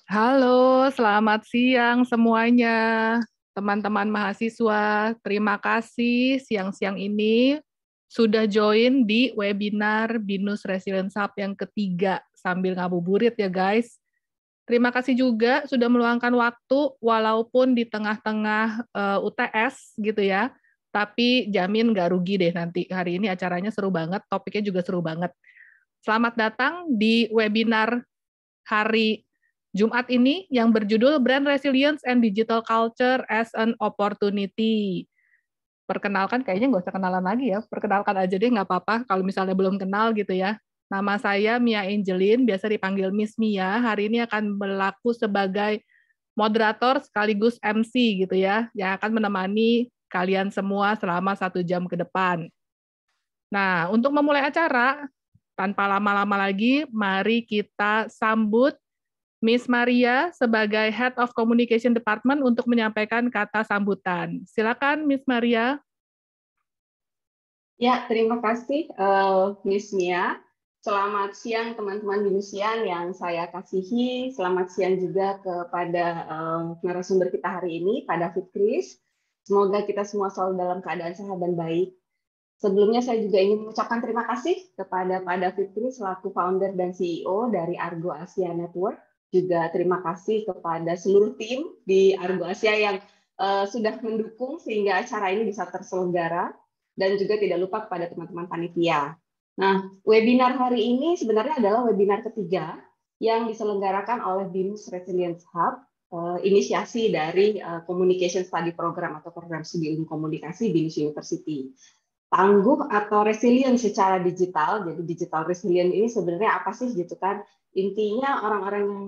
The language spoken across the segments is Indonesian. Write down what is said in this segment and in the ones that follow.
Halo, selamat siang semuanya, teman-teman mahasiswa. Terima kasih siang-siang ini sudah join di webinar BINUS Resilience Hub yang ketiga sambil ngabuburit ya guys. Terima kasih juga sudah meluangkan waktu walaupun di tengah-tengah UTS gitu ya. Tapi jamin nggak rugi deh nanti. Hari ini acaranya seru banget, topiknya juga seru banget. Selamat datang di webinar hari Jumat ini yang berjudul Brand Resilience and Digital Culture as an Opportunity. Perkenalkan, kayaknya nggak usah kenalan lagi ya. Perkenalkan aja deh, nggak apa-apa kalau misalnya belum kenal gitu ya. Nama saya Mia Angelin, biasa dipanggil Miss Mia. Hari ini akan berlaku sebagai moderator sekaligus MC gitu ya, yang akan menemani kalian semua selama 1 jam ke depan. Nah, untuk memulai acara, tanpa lama-lama lagi, mari kita sambut Miss Maria sebagai Head of Communication Department untuk menyampaikan kata sambutan. Silakan Miss Maria. Ya, terima kasih Miss Mia. Selamat siang teman-teman BINUSian yang saya kasihi. Selamat siang juga kepada narasumber kita hari ini, Pak David Kris. Semoga kita semua selalu dalam keadaan sehat dan baik. Sebelumnya saya juga ingin mengucapkan terima kasih kepada Pak David Kris selaku founder dan CEO dari Argo Asia Network. Juga terima kasih kepada seluruh tim di Argo Asia yang sudah mendukung sehingga acara ini bisa terselenggara. Dan juga tidak lupa kepada teman-teman panitia. Nah, webinar hari ini sebenarnya adalah webinar ketiga yang diselenggarakan oleh BINUS Resilience Hub, inisiasi dari Communication Study Program atau program studi ilmu komunikasi BINUS University. Tangguh atau resilient secara digital, jadi digital resilient ini sebenarnya apa sih gitu kan? Intinya orang-orang yang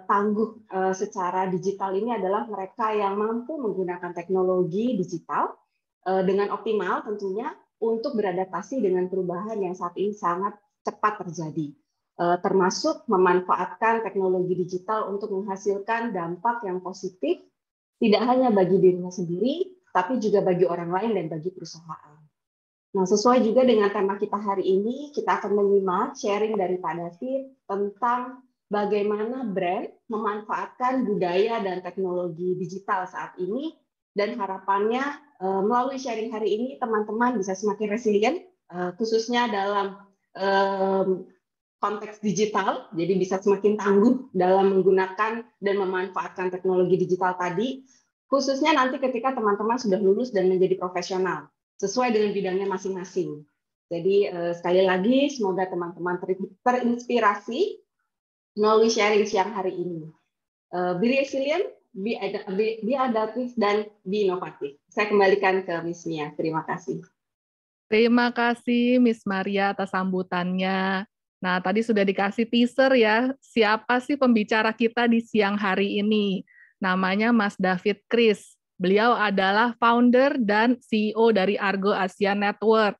tangguh secara digital ini adalah mereka yang mampu menggunakan teknologi digital dengan optimal tentunya untuk beradaptasi dengan perubahan yang saat ini sangat cepat terjadi, termasuk memanfaatkan teknologi digital untuk menghasilkan dampak yang positif tidak hanya bagi dirinya sendiri, tapi juga bagi orang lain dan bagi perusahaan. Nah, sesuai juga dengan tema kita hari ini, kita akan menyimak sharing dari Pak David tentang bagaimana brand memanfaatkan budaya dan teknologi digital saat ini, dan harapannya melalui sharing hari ini teman-teman bisa semakin resilient, khususnya dalam konteks digital, jadi bisa semakin tangguh dalam menggunakan dan memanfaatkan teknologi digital tadi, khususnya nanti ketika teman-teman sudah lulus dan menjadi profesional, sesuai dengan bidangnya masing-masing. Jadi sekali lagi, semoga teman-teman terinspirasi melalui sharing siang hari ini. Be resilient, be adaptive, dan be inovatif. Saya kembalikan ke Miss Mia. Terima kasih. Terima kasih Miss Maria atas sambutannya. Nah, tadi sudah dikasih teaser ya, siapa sih pembicara kita di siang hari ini? Namanya Mas David Kris. Beliau adalah founder dan CEO dari Argo Asia Network.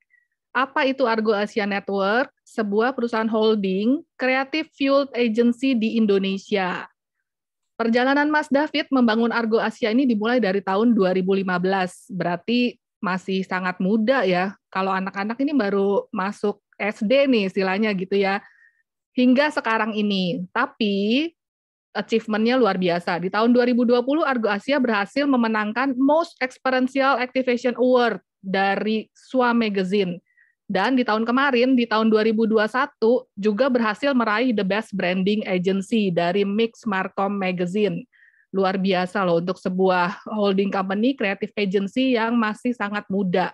Apa itu Argo Asia Network? Sebuah perusahaan holding creative fueled agency di Indonesia. Perjalanan Mas David membangun Argo Asia ini dimulai dari tahun 2015. Berarti masih sangat muda ya. Kalau anak-anak ini baru masuk SD nih istilahnya gitu ya. Hingga sekarang ini. Tapi achievement-nya luar biasa. Di tahun 2020 Argo Asia berhasil memenangkan Most Experiential Activation Award dari SWA Magazine. Dan di tahun kemarin, di tahun 2021, juga berhasil meraih The Best Branding Agency dari Mix Marcom Magazine. Luar biasa loh untuk sebuah holding company, creative agency yang masih sangat muda.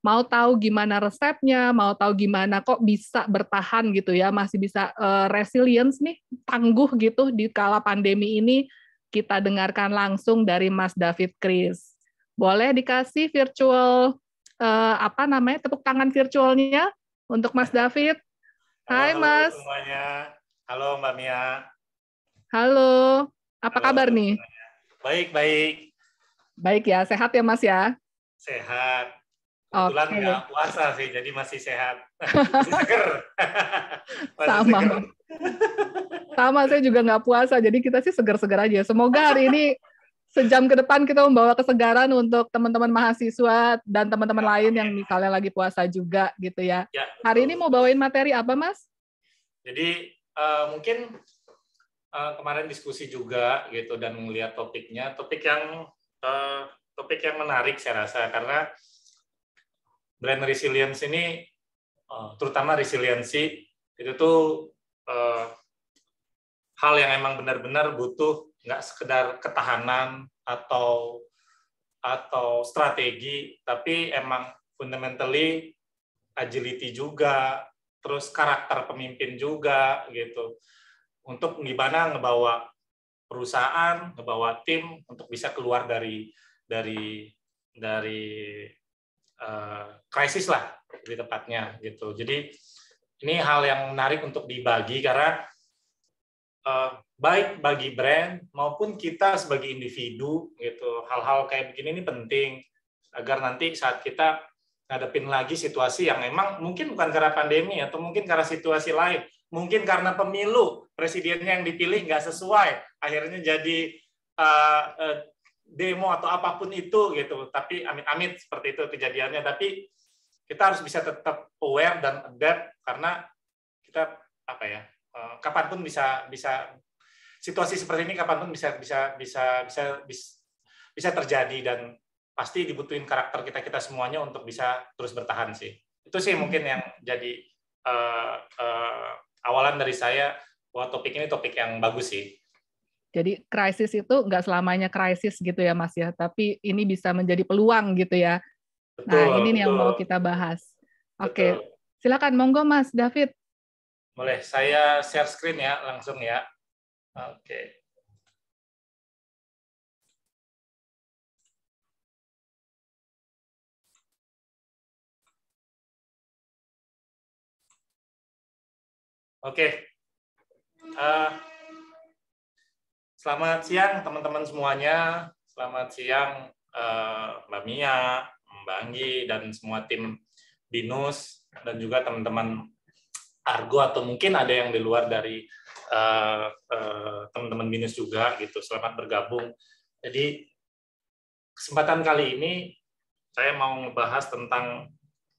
Mau tahu gimana resepnya, mau tahu gimana kok bisa bertahan gitu ya, masih bisa resilience nih, tangguh gitu di kala pandemi ini, kita dengarkan langsung dari Mas David Kris. Boleh dikasih virtual tepuk tangan virtualnya untuk Mas David. Hai halo Mas. Semuanya. Halo Mbak Mia. Halo, apa Halo, kabar nih? semuanya. Baik. Baik ya, sehat ya Mas ya? Sehat. Kebetulan nggak puasa sih, jadi masih sehat. Masih seger. Sama. Sama, saya juga nggak puasa, jadi kita sih seger-seger aja. Semoga hari ini sejam ke depan kita membawa kesegaran untuk teman-teman mahasiswa dan teman-teman lain yang misalnya lagi puasa juga gitu ya. Hari ini mau bawain materi apa, Mas? Jadi mungkin kemarin diskusi juga gitu dan melihat topiknya, topik yang menarik saya rasa, karena brand resilience ini, terutama resiliensi itu tuh hal yang emang benar-benar butuh nggak sekedar ketahanan atau strategi, tapi emang fundamentally agility juga, terus karakter pemimpin juga gitu, untuk gimana ngebawa perusahaan, ngebawa tim untuk bisa keluar dari krisis lah di tepatnya gitu. Jadi ini hal yang menarik untuk dibagi, karena baik bagi brand maupun kita sebagai individu gitu, hal-hal kayak begini ini penting agar nanti saat kita ngadepin lagi situasi yang memang mungkin bukan karena pandemi atau mungkin karena situasi lain, mungkin karena pemilu presidennya yang dipilih nggak sesuai, akhirnya jadi demo atau apapun itu gitu. Tapi amit-amit seperti itu kejadiannya, tapi kita harus bisa tetap aware dan adapt, karena kita kapanpun bisa situasi seperti ini kapanpun bisa terjadi, dan pasti dibutuhin karakter kita semuanya untuk bisa terus bertahan sih. Itu sih mungkin yang jadi awalan dari saya bahwa topik ini topik yang bagus sih. Jadi krisis itu nggak selamanya krisis gitu ya Mas ya, tapi ini bisa menjadi peluang gitu ya. Nah, ini yang mau kita bahas. Oke, silakan monggo Mas David. Boleh, saya share screen ya langsung ya. Oke. Oke. Selamat siang teman-teman semuanya. Selamat siang Mbak Mia, Mbak Anggi, dan semua tim BINUS, dan juga teman-teman Argo, atau mungkin ada yang di luar dari teman-teman BINUS juga gitu. Selamat bergabung. Jadi kesempatan kali ini saya mau ngebahas tentang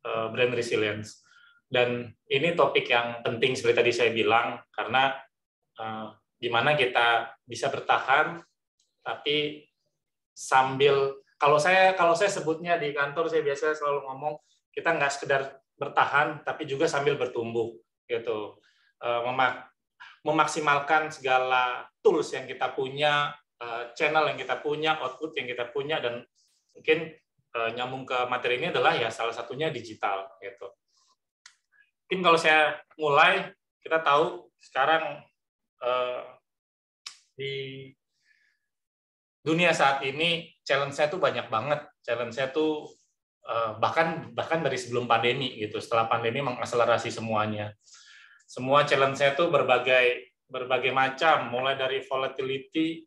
brand resilience, dan ini topik yang penting seperti tadi saya bilang, karena gimana kita bisa bertahan tapi sambil, kalau saya sebutnya di kantor, saya biasa selalu ngomong, kita nggak sekedar bertahan tapi juga sambil bertumbuh gitu, memaksimalkan segala tools yang kita punya, channel yang kita punya, output yang kita punya, dan mungkin nyambung ke materi ini adalah ya salah satunya digital gitu. Mungkin kalau saya mulai, kita tahu sekarang di dunia saat ini challenge-nya tuh banyak banget. Challenge-nya tuh bahkan dari sebelum pandemi gitu. Setelah pandemi mengakselerasi semuanya. Semua challenge-nya tuh berbagai macam, mulai dari volatility,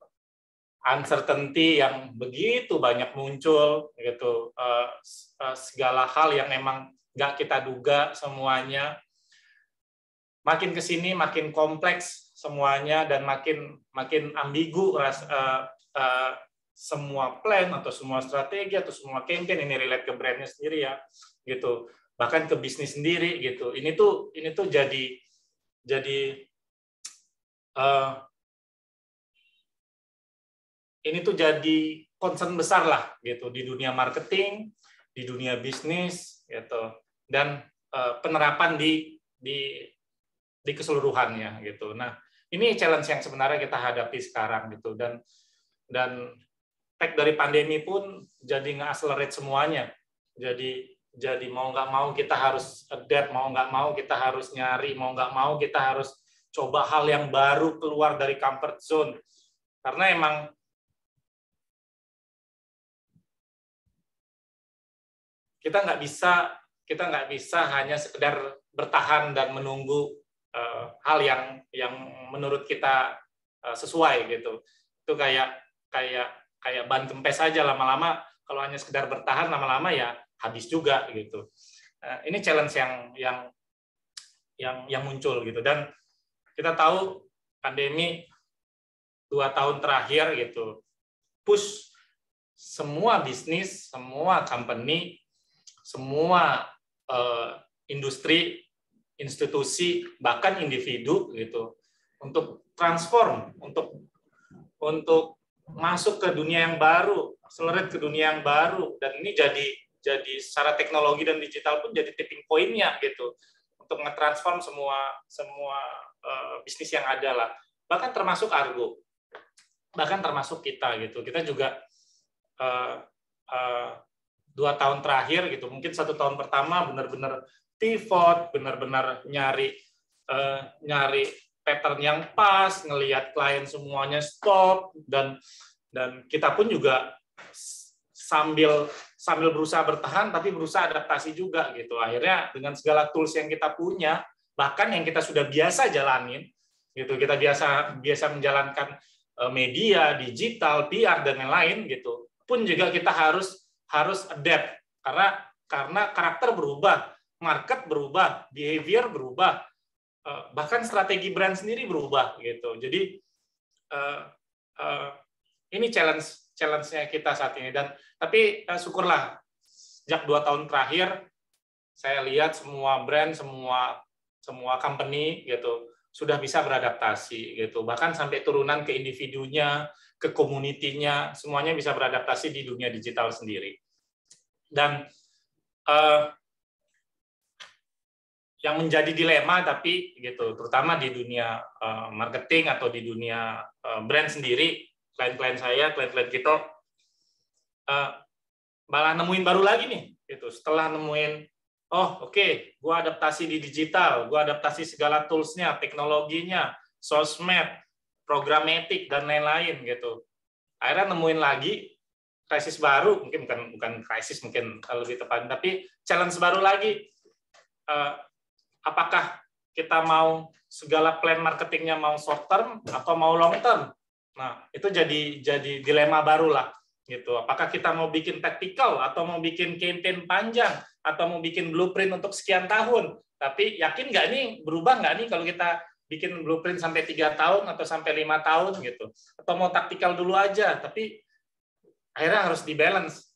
uncertainty yang begitu banyak muncul gitu. Segala hal yang emang nggak kita duga semuanya. Makin ke sini makin kompleks semuanya, dan makin ambigu semua plan atau semua strategi atau semua campaign. Ini relate ke brandnya sendiri ya gitu, bahkan ke bisnis sendiri gitu. Ini tuh jadi concern besar lah gitu di dunia marketing, di dunia bisnis gitu, dan penerapan di keseluruhannya gitu. Nah, ini challenge yang sebenarnya kita hadapi sekarang gitu, dan tag dari pandemi pun jadi nge-accelerate semuanya. Jadi mau nggak mau kita harus adapt, mau nggak mau kita harus nyari, mau nggak mau kita harus coba hal yang baru, keluar dari comfort zone. Karena emang kita nggak bisa hanya sekedar bertahan dan menunggu hal yang menurut kita sesuai gitu. Itu kayak ban kempes aja, lama-lama kalau hanya sekedar bertahan, lama-lama ya habis juga gitu. Ini challenge yang muncul gitu, dan kita tahu pandemi 2 tahun terakhir gitu push semua bisnis, semua company, semua industri, institusi, bahkan individu gitu, untuk transform, untuk masuk ke dunia yang baru, accelerate ke dunia yang baru, dan ini jadi secara teknologi dan digital pun jadi tipping point-nya gitu untuk nge-transform semua bisnis yang ada lah, bahkan termasuk Argo, bahkan termasuk kita gitu. Kita juga 2 tahun terakhir gitu, mungkin 1 tahun pertama benar-benar pivot, benar-benar nyari pattern yang pas, ngelihat klien semuanya stop, dan kita pun juga sambil berusaha bertahan tapi berusaha adaptasi juga gitu. Akhirnya dengan segala tools yang kita punya, bahkan yang kita sudah biasa jalanin gitu, kita biasa menjalankan media, digital, PR dan lain-lain gitu, pun juga kita harus adapt karena karakter berubah, market berubah, behavior berubah, bahkan strategi brand sendiri berubah gitu. Jadi ini challenge-nya kita saat ini, tapi syukurlah sejak 2 tahun terakhir saya lihat semua brand, semua company gitu sudah bisa beradaptasi gitu, bahkan sampai turunan ke individunya, ke community-nya, semuanya bisa beradaptasi di dunia digital sendiri. Dan yang menjadi dilema tapi gitu, terutama di dunia marketing atau di dunia brand sendiri, klien-klien saya, klien-klien kita malah nemuin baru lagi nih gitu. Setelah nemuin, oh oke, gua adaptasi di digital, gua adaptasi segala tools-nya, teknologinya, sosmed, programmatic dan lain-lain gitu. Akhirnya nemuin lagi krisis baru, mungkin bukan krisis, mungkin lebih tepat, tapi challenge baru lagi. Apakah kita mau segala plan marketingnya mau short term atau mau long term? Nah, itu jadi dilema baru lah gitu. Apakah kita mau bikin tactical atau mau bikin campaign panjang atau mau bikin blueprint untuk sekian tahun? Tapi yakin nggak nih, berubah nggak nih kalau kita bikin blueprint sampai 3 tahun atau sampai 5 tahun gitu? Atau mau tactical dulu aja? Tapi akhirnya harus di-balance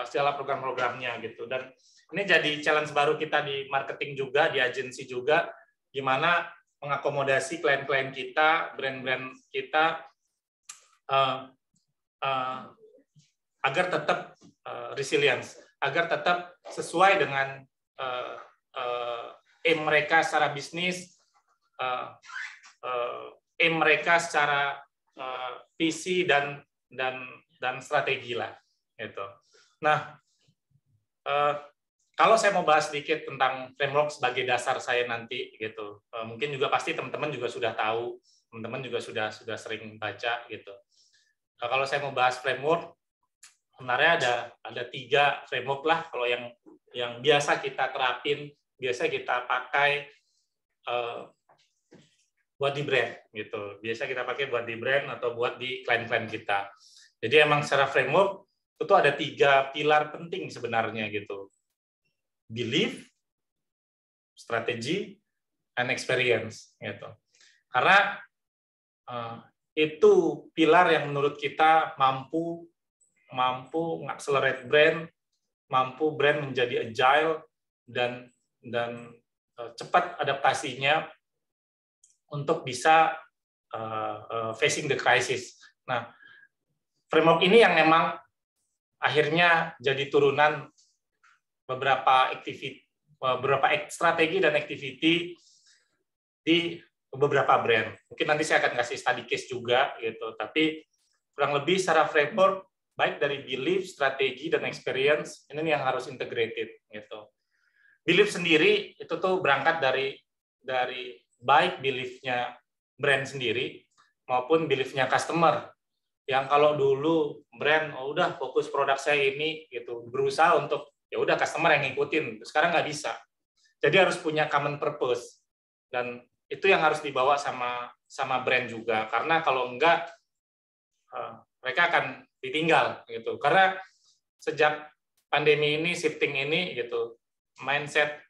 segala program-programnya gitu. Dan ini jadi challenge baru kita di marketing juga, di agensi juga, gimana mengakomodasi klien-klien kita, brand-brand kita, agar tetap resilience, agar tetap sesuai dengan aim mereka secara bisnis, aim mereka secara visi dan strategi lah, gitu. Nah, kalau saya mau bahas sedikit tentang framework sebagai dasar saya nanti, gitu, mungkin juga pasti teman-teman juga sudah tahu, teman-teman juga sudah sering baca, gitu. Kalau saya mau bahas framework, sebenarnya ada 3 framework lah, kalau yang biasa kita terapin, biasa kita pakai buat di brand, gitu. Biasa kita pakai buat di brand atau buat di klien-klien kita. Jadi emang secara framework itu ada 3 pilar penting sebenarnya, gitu. Belief, strategi, and experience, gitu. Karena itu pilar yang menurut kita mampu accelerate brand, mampu brand menjadi agile dan cepat adaptasinya untuk bisa facing the crisis. Nah, framework ini yang memang akhirnya jadi turunan beberapa strategi dan activity di beberapa brand. Mungkin nanti saya akan kasih study case juga gitu, tapi kurang lebih secara framework baik dari belief, strategi dan experience ini yang harus integrated gitu. Belief sendiri itu tuh berangkat dari baik beliefnya brand sendiri maupun beliefnya customer. Yang kalau dulu brand udah fokus produk saya ini gitu, berusaha untuk ya udah customer yang ngikutin, sekarang nggak bisa. Jadi harus punya common purpose, dan itu yang harus dibawa sama brand juga, karena kalau enggak mereka akan ditinggal gitu. Karena sejak pandemi ini, shifting ini gitu, mindset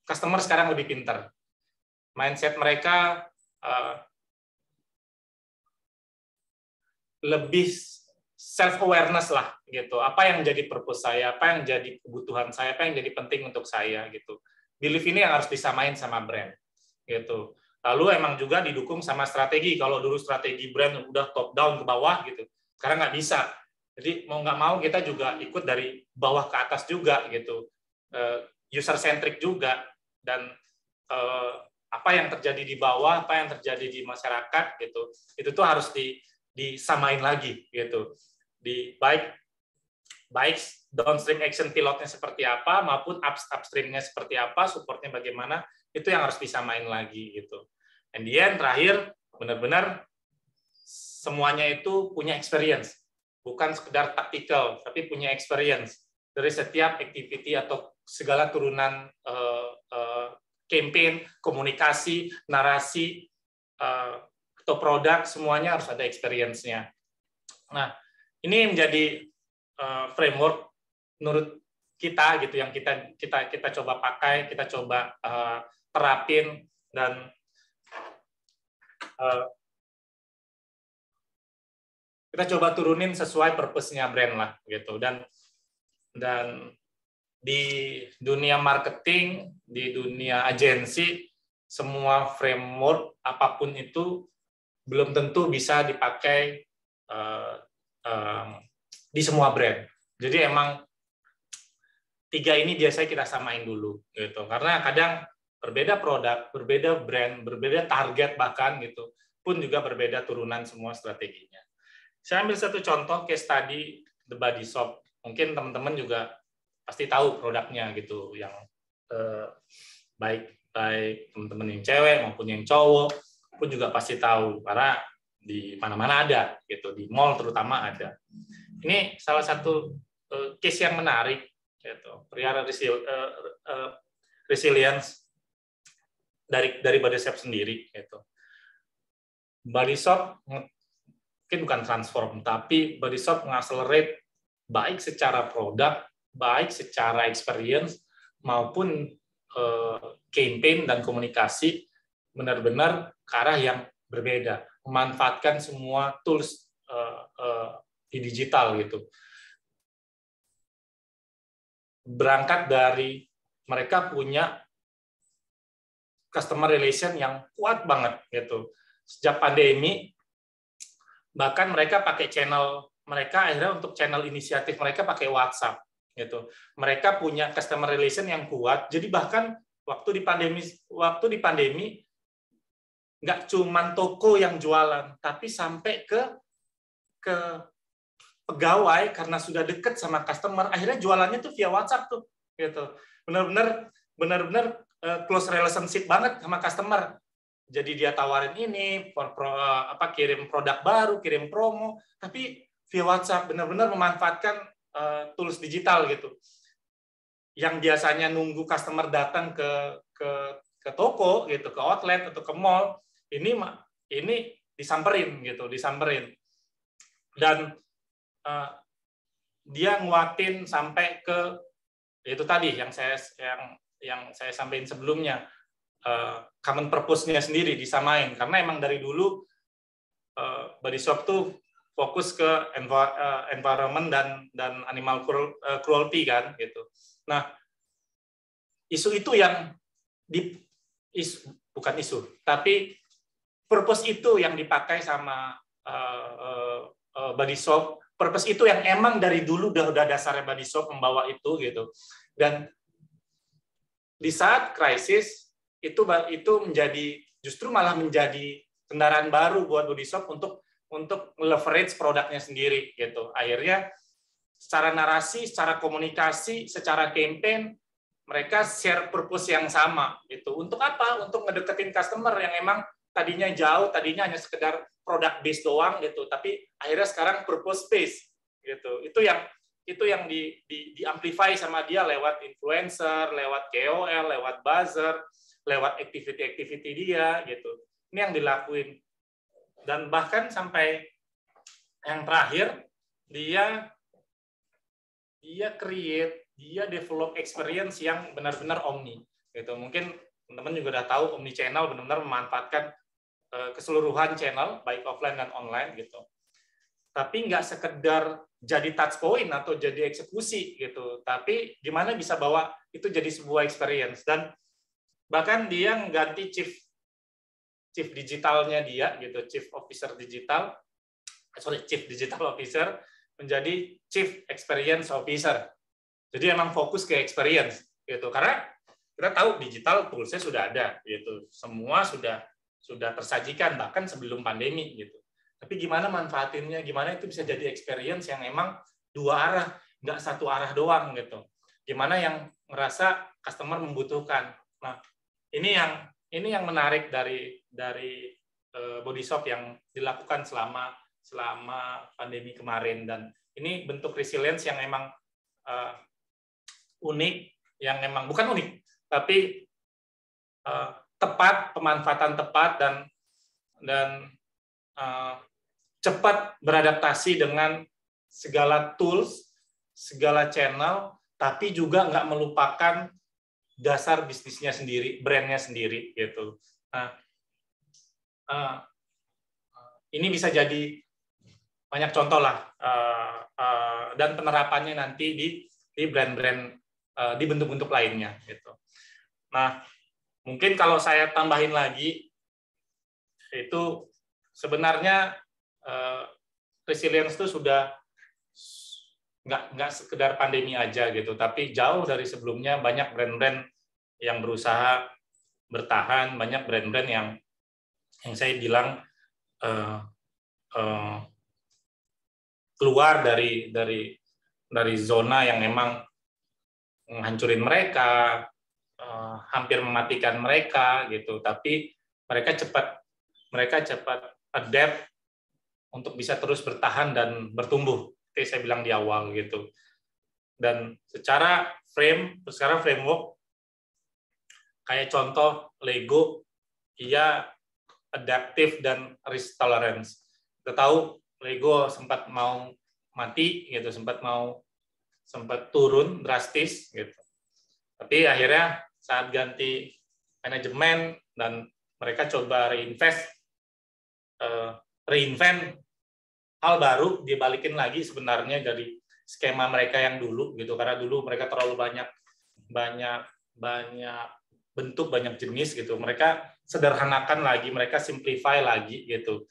customer sekarang lebih pintar, mindset mereka lebih self-awareness lah, gitu. Apa yang jadi purpose saya, apa yang jadi kebutuhan saya, apa yang jadi penting untuk saya, gitu. Belief ini yang harus disamain sama brand, gitu. Lalu emang juga didukung sama strategi. Kalau dulu strategi brand udah top down ke bawah gitu, sekarang nggak bisa. Jadi mau nggak mau kita juga ikut dari bawah ke atas juga gitu, user centric juga, dan apa yang terjadi di bawah, apa yang terjadi di masyarakat gitu, itu tuh harus disamain lagi gitu. Baik downstream action pilotnya seperti apa maupun upstreamnya seperti apa, supportnya bagaimana, itu yang harus disamain lagi gitu. And the end, terakhir benar-benar semuanya itu punya experience, bukan sekedar taktikal, tapi punya experience dari setiap activity atau segala turunan campaign, komunikasi, narasi, atau produk, semuanya harus ada experience-nya. Nah, ini menjadi framework menurut kita gitu, yang kita coba pakai, kita coba terapin, dan kita coba turunin sesuai purpose-nya brand lah gitu. Dan di dunia marketing, di dunia agensi, semua framework apapun itu belum tentu bisa dipakai di semua brand. Jadi emang 3 ini biasanya kita samain dulu gitu. Karena kadang berbeda produk, berbeda brand, berbeda target bahkan gitu, pun juga berbeda turunan semua strateginya. Saya ambil satu contoh case study The Body Shop. Mungkin teman-teman juga pasti tahu produknya gitu, yang baik teman-teman yang cewek maupun yang cowok pun juga pasti tahu, karena di mana-mana ada gitu, di mall terutama ada. Ini salah satu case yang menarik gitu, perihal resilience dari Body Shop sendiri gitu. Body Shop mungkin bukan transform, tapi Body Shop mengakselerate baik secara produk, baik secara experience, maupun campaign dan komunikasi benar-benar ke arah yang berbeda, memanfaatkan semua tools di digital gitu. Berangkat dari mereka punya customer relation yang kuat banget gitu. Sejak pandemi, bahkan mereka pakai channel mereka, akhirnya untuk channel inisiatif mereka pakai WhatsApp gitu. Mereka punya customer relation yang kuat. Jadi bahkan waktu di pandemi nggak cuma toko yang jualan, tapi sampai ke pegawai, karena sudah dekat sama customer, akhirnya jualannya tuh via WhatsApp tuh gitu. Benar-benar close relationship banget sama customer. Jadi dia tawarin ini, kirim produk baru, kirim promo, tapi via WhatsApp, benar-benar memanfaatkan tools digital gitu. Yang biasanya nunggu customer datang ke toko gitu, ke outlet atau ke mall, ini disamperin. Dan dia nguatin sampai ke itu tadi yang saya sampaikan sebelumnya, common purpose-nya sendiri disamain, karena emang dari dulu Body Shop tuh fokus ke environment dan animal cruelty kan gitu. Nah, isu itu yang bukan isu, tapi purpose itu yang dipakai sama Body Shop. Purpose itu yang emang dari dulu udah dasarnya Body Shop membawa itu gitu. Dan di saat krisis itu justru malah menjadi kendaraan baru buat Body Shop untuk leverage produknya sendiri gitu. Akhirnya secara narasi, secara komunikasi, secara campaign, mereka share purpose yang sama gitu. Untuk apa? Untuk ngedeketin customer yang emang tadinya jauh, tadinya hanya sekedar product base doang gitu, tapi akhirnya sekarang purpose base gitu. Itu yang di amplify sama dia lewat influencer, lewat KOL, lewat buzzer, lewat activity dia gitu. Ini yang dilakuin. Dan bahkan sampai yang terakhir, dia develop experience yang benar-benar omni gitu. Mungkin teman-teman juga udah tahu omni channel benar-benar memanfaatkan keseluruhan channel baik offline dan online gitu. Tapi nggak sekedar jadi touch point atau jadi eksekusi gitu, tapi gimana bisa bawa itu jadi sebuah experience. Dan bahkan dia mengganti chief digitalnya dia gitu, chief digital officer menjadi chief experience officer. Jadi emang fokus ke experience gitu. Karena kita tahu digital toolsnya sudah ada gitu. Semua sudah tersajikan bahkan sebelum pandemi gitu. Tapi gimana manfaatinnya, gimana itu bisa jadi experience yang emang dua arah, nggak satu arah doang gitu. Gimana yang merasa customer membutuhkan. Nah, ini yang menarik dari Body Shop yang dilakukan selama pandemi kemarin, dan ini bentuk resilience yang emang unik, yang emang bukan unik tapi tepat, pemanfaatan tepat dan cepat beradaptasi dengan segala tools, segala channel, tapi juga nggak melupakan dasar bisnisnya sendiri, brandnya sendiri gitu. Nah, ini bisa jadi banyak contoh lah, dan penerapannya nanti di brand-brand di bentuk-bentuk lainnya gitu. Nah, mungkin kalau saya tambahin lagi, itu sebenarnya resilience itu sudah nggak sekedar pandemi aja gitu, tapi jauh dari sebelumnya banyak brand-brand yang berusaha bertahan, banyak brand-brand yang saya bilang keluar dari zona yang memang menghancurin mereka, hampir mematikan mereka gitu, tapi mereka cepat adapt untuk bisa terus bertahan dan bertumbuh, seperti saya bilang di awal gitu. Dan secara framework, kayak contoh Lego, ia adaptif dan risk tolerance. Kita tahu Lego sempat mau mati gitu, sempat turun drastis gitu. Tapi akhirnya saat ganti manajemen dan mereka coba reinvent hal baru, dibalikin lagi sebenarnya dari skema mereka yang dulu gitu, karena dulu mereka terlalu banyak bentuk, banyak jenis gitu. Mereka sederhanakan lagi, mereka simplify lagi gitu,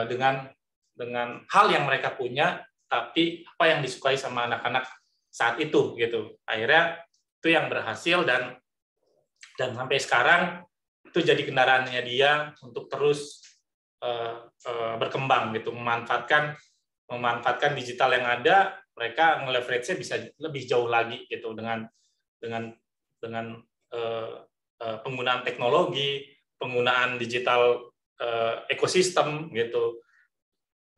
dengan hal yang mereka punya, tapi apa yang disukai sama anak-anak saat itu gitu. Akhirnya itu yang berhasil, dan sampai sekarang itu jadi kendaraannya dia untuk terus berkembang gitu, memanfaatkan digital yang ada. Mereka nge-leverage-nya bisa lebih jauh lagi gitu dengan penggunaan teknologi, penggunaan digital ekosistem gitu,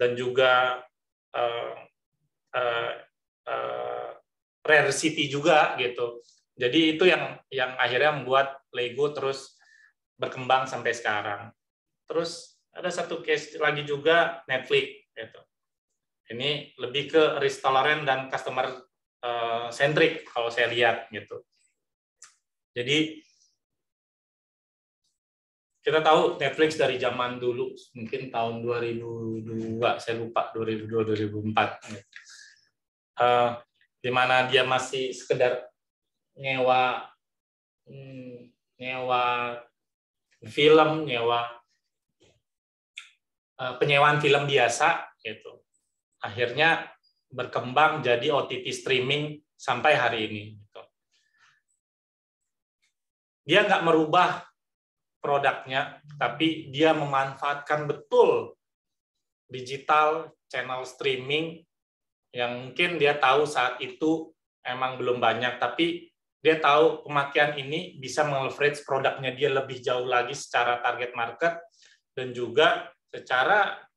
dan juga rare city juga gitu. Jadi itu yang akhirnya membuat Lego terus berkembang sampai sekarang. Terus ada satu case lagi juga, Netflix gitu. Ini lebih ke risk tolerant dan customer centric kalau saya lihat gitu. Jadi kita tahu Netflix dari zaman dulu, mungkin tahun 2002, saya lupa, 2002-2004, di mana dia masih sekedar nyewa film, penyewaan film biasa gitu. Akhirnya berkembang jadi OTT streaming sampai hari ini gitu. Dia nggak merubah produknya, tapi dia memanfaatkan betul digital channel streaming yang mungkin dia tahu saat itu emang belum banyak, tapi dia tahu pemakaian ini bisa meleverage produknya dia lebih jauh lagi secara target market, dan juga secara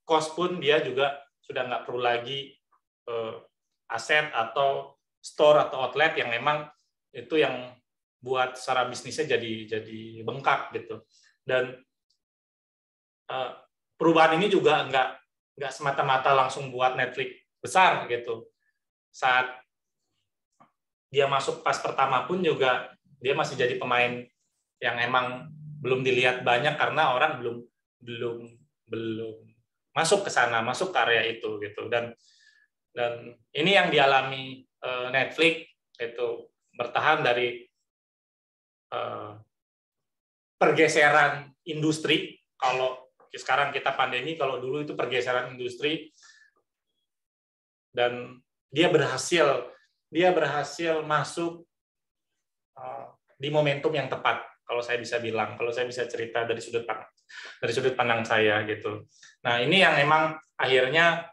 cost pun dia juga sudah nggak perlu lagi aset atau store atau outlet yang memang itu yang buat secara bisnisnya jadi bengkak gitu. Dan perubahan ini juga nggak semata-mata langsung buat Netflix besar gitu. Saat dia masuk pas pertama pun juga dia masih jadi pemain yang emang belum dilihat banyak karena orang belum masuk ke sana, masuk ke area itu gitu. Dan ini yang dialami Netflix, itu bertahan dari pergeseran industri. Kalau sekarang kita pandemi, kalau dulu itu pergeseran industri, dan dia berhasil masuk di momentum yang tepat. Kalau saya bisa bilang, kalau saya bisa cerita dari sudut pandang saya gitu. Nah, ini yang memang akhirnya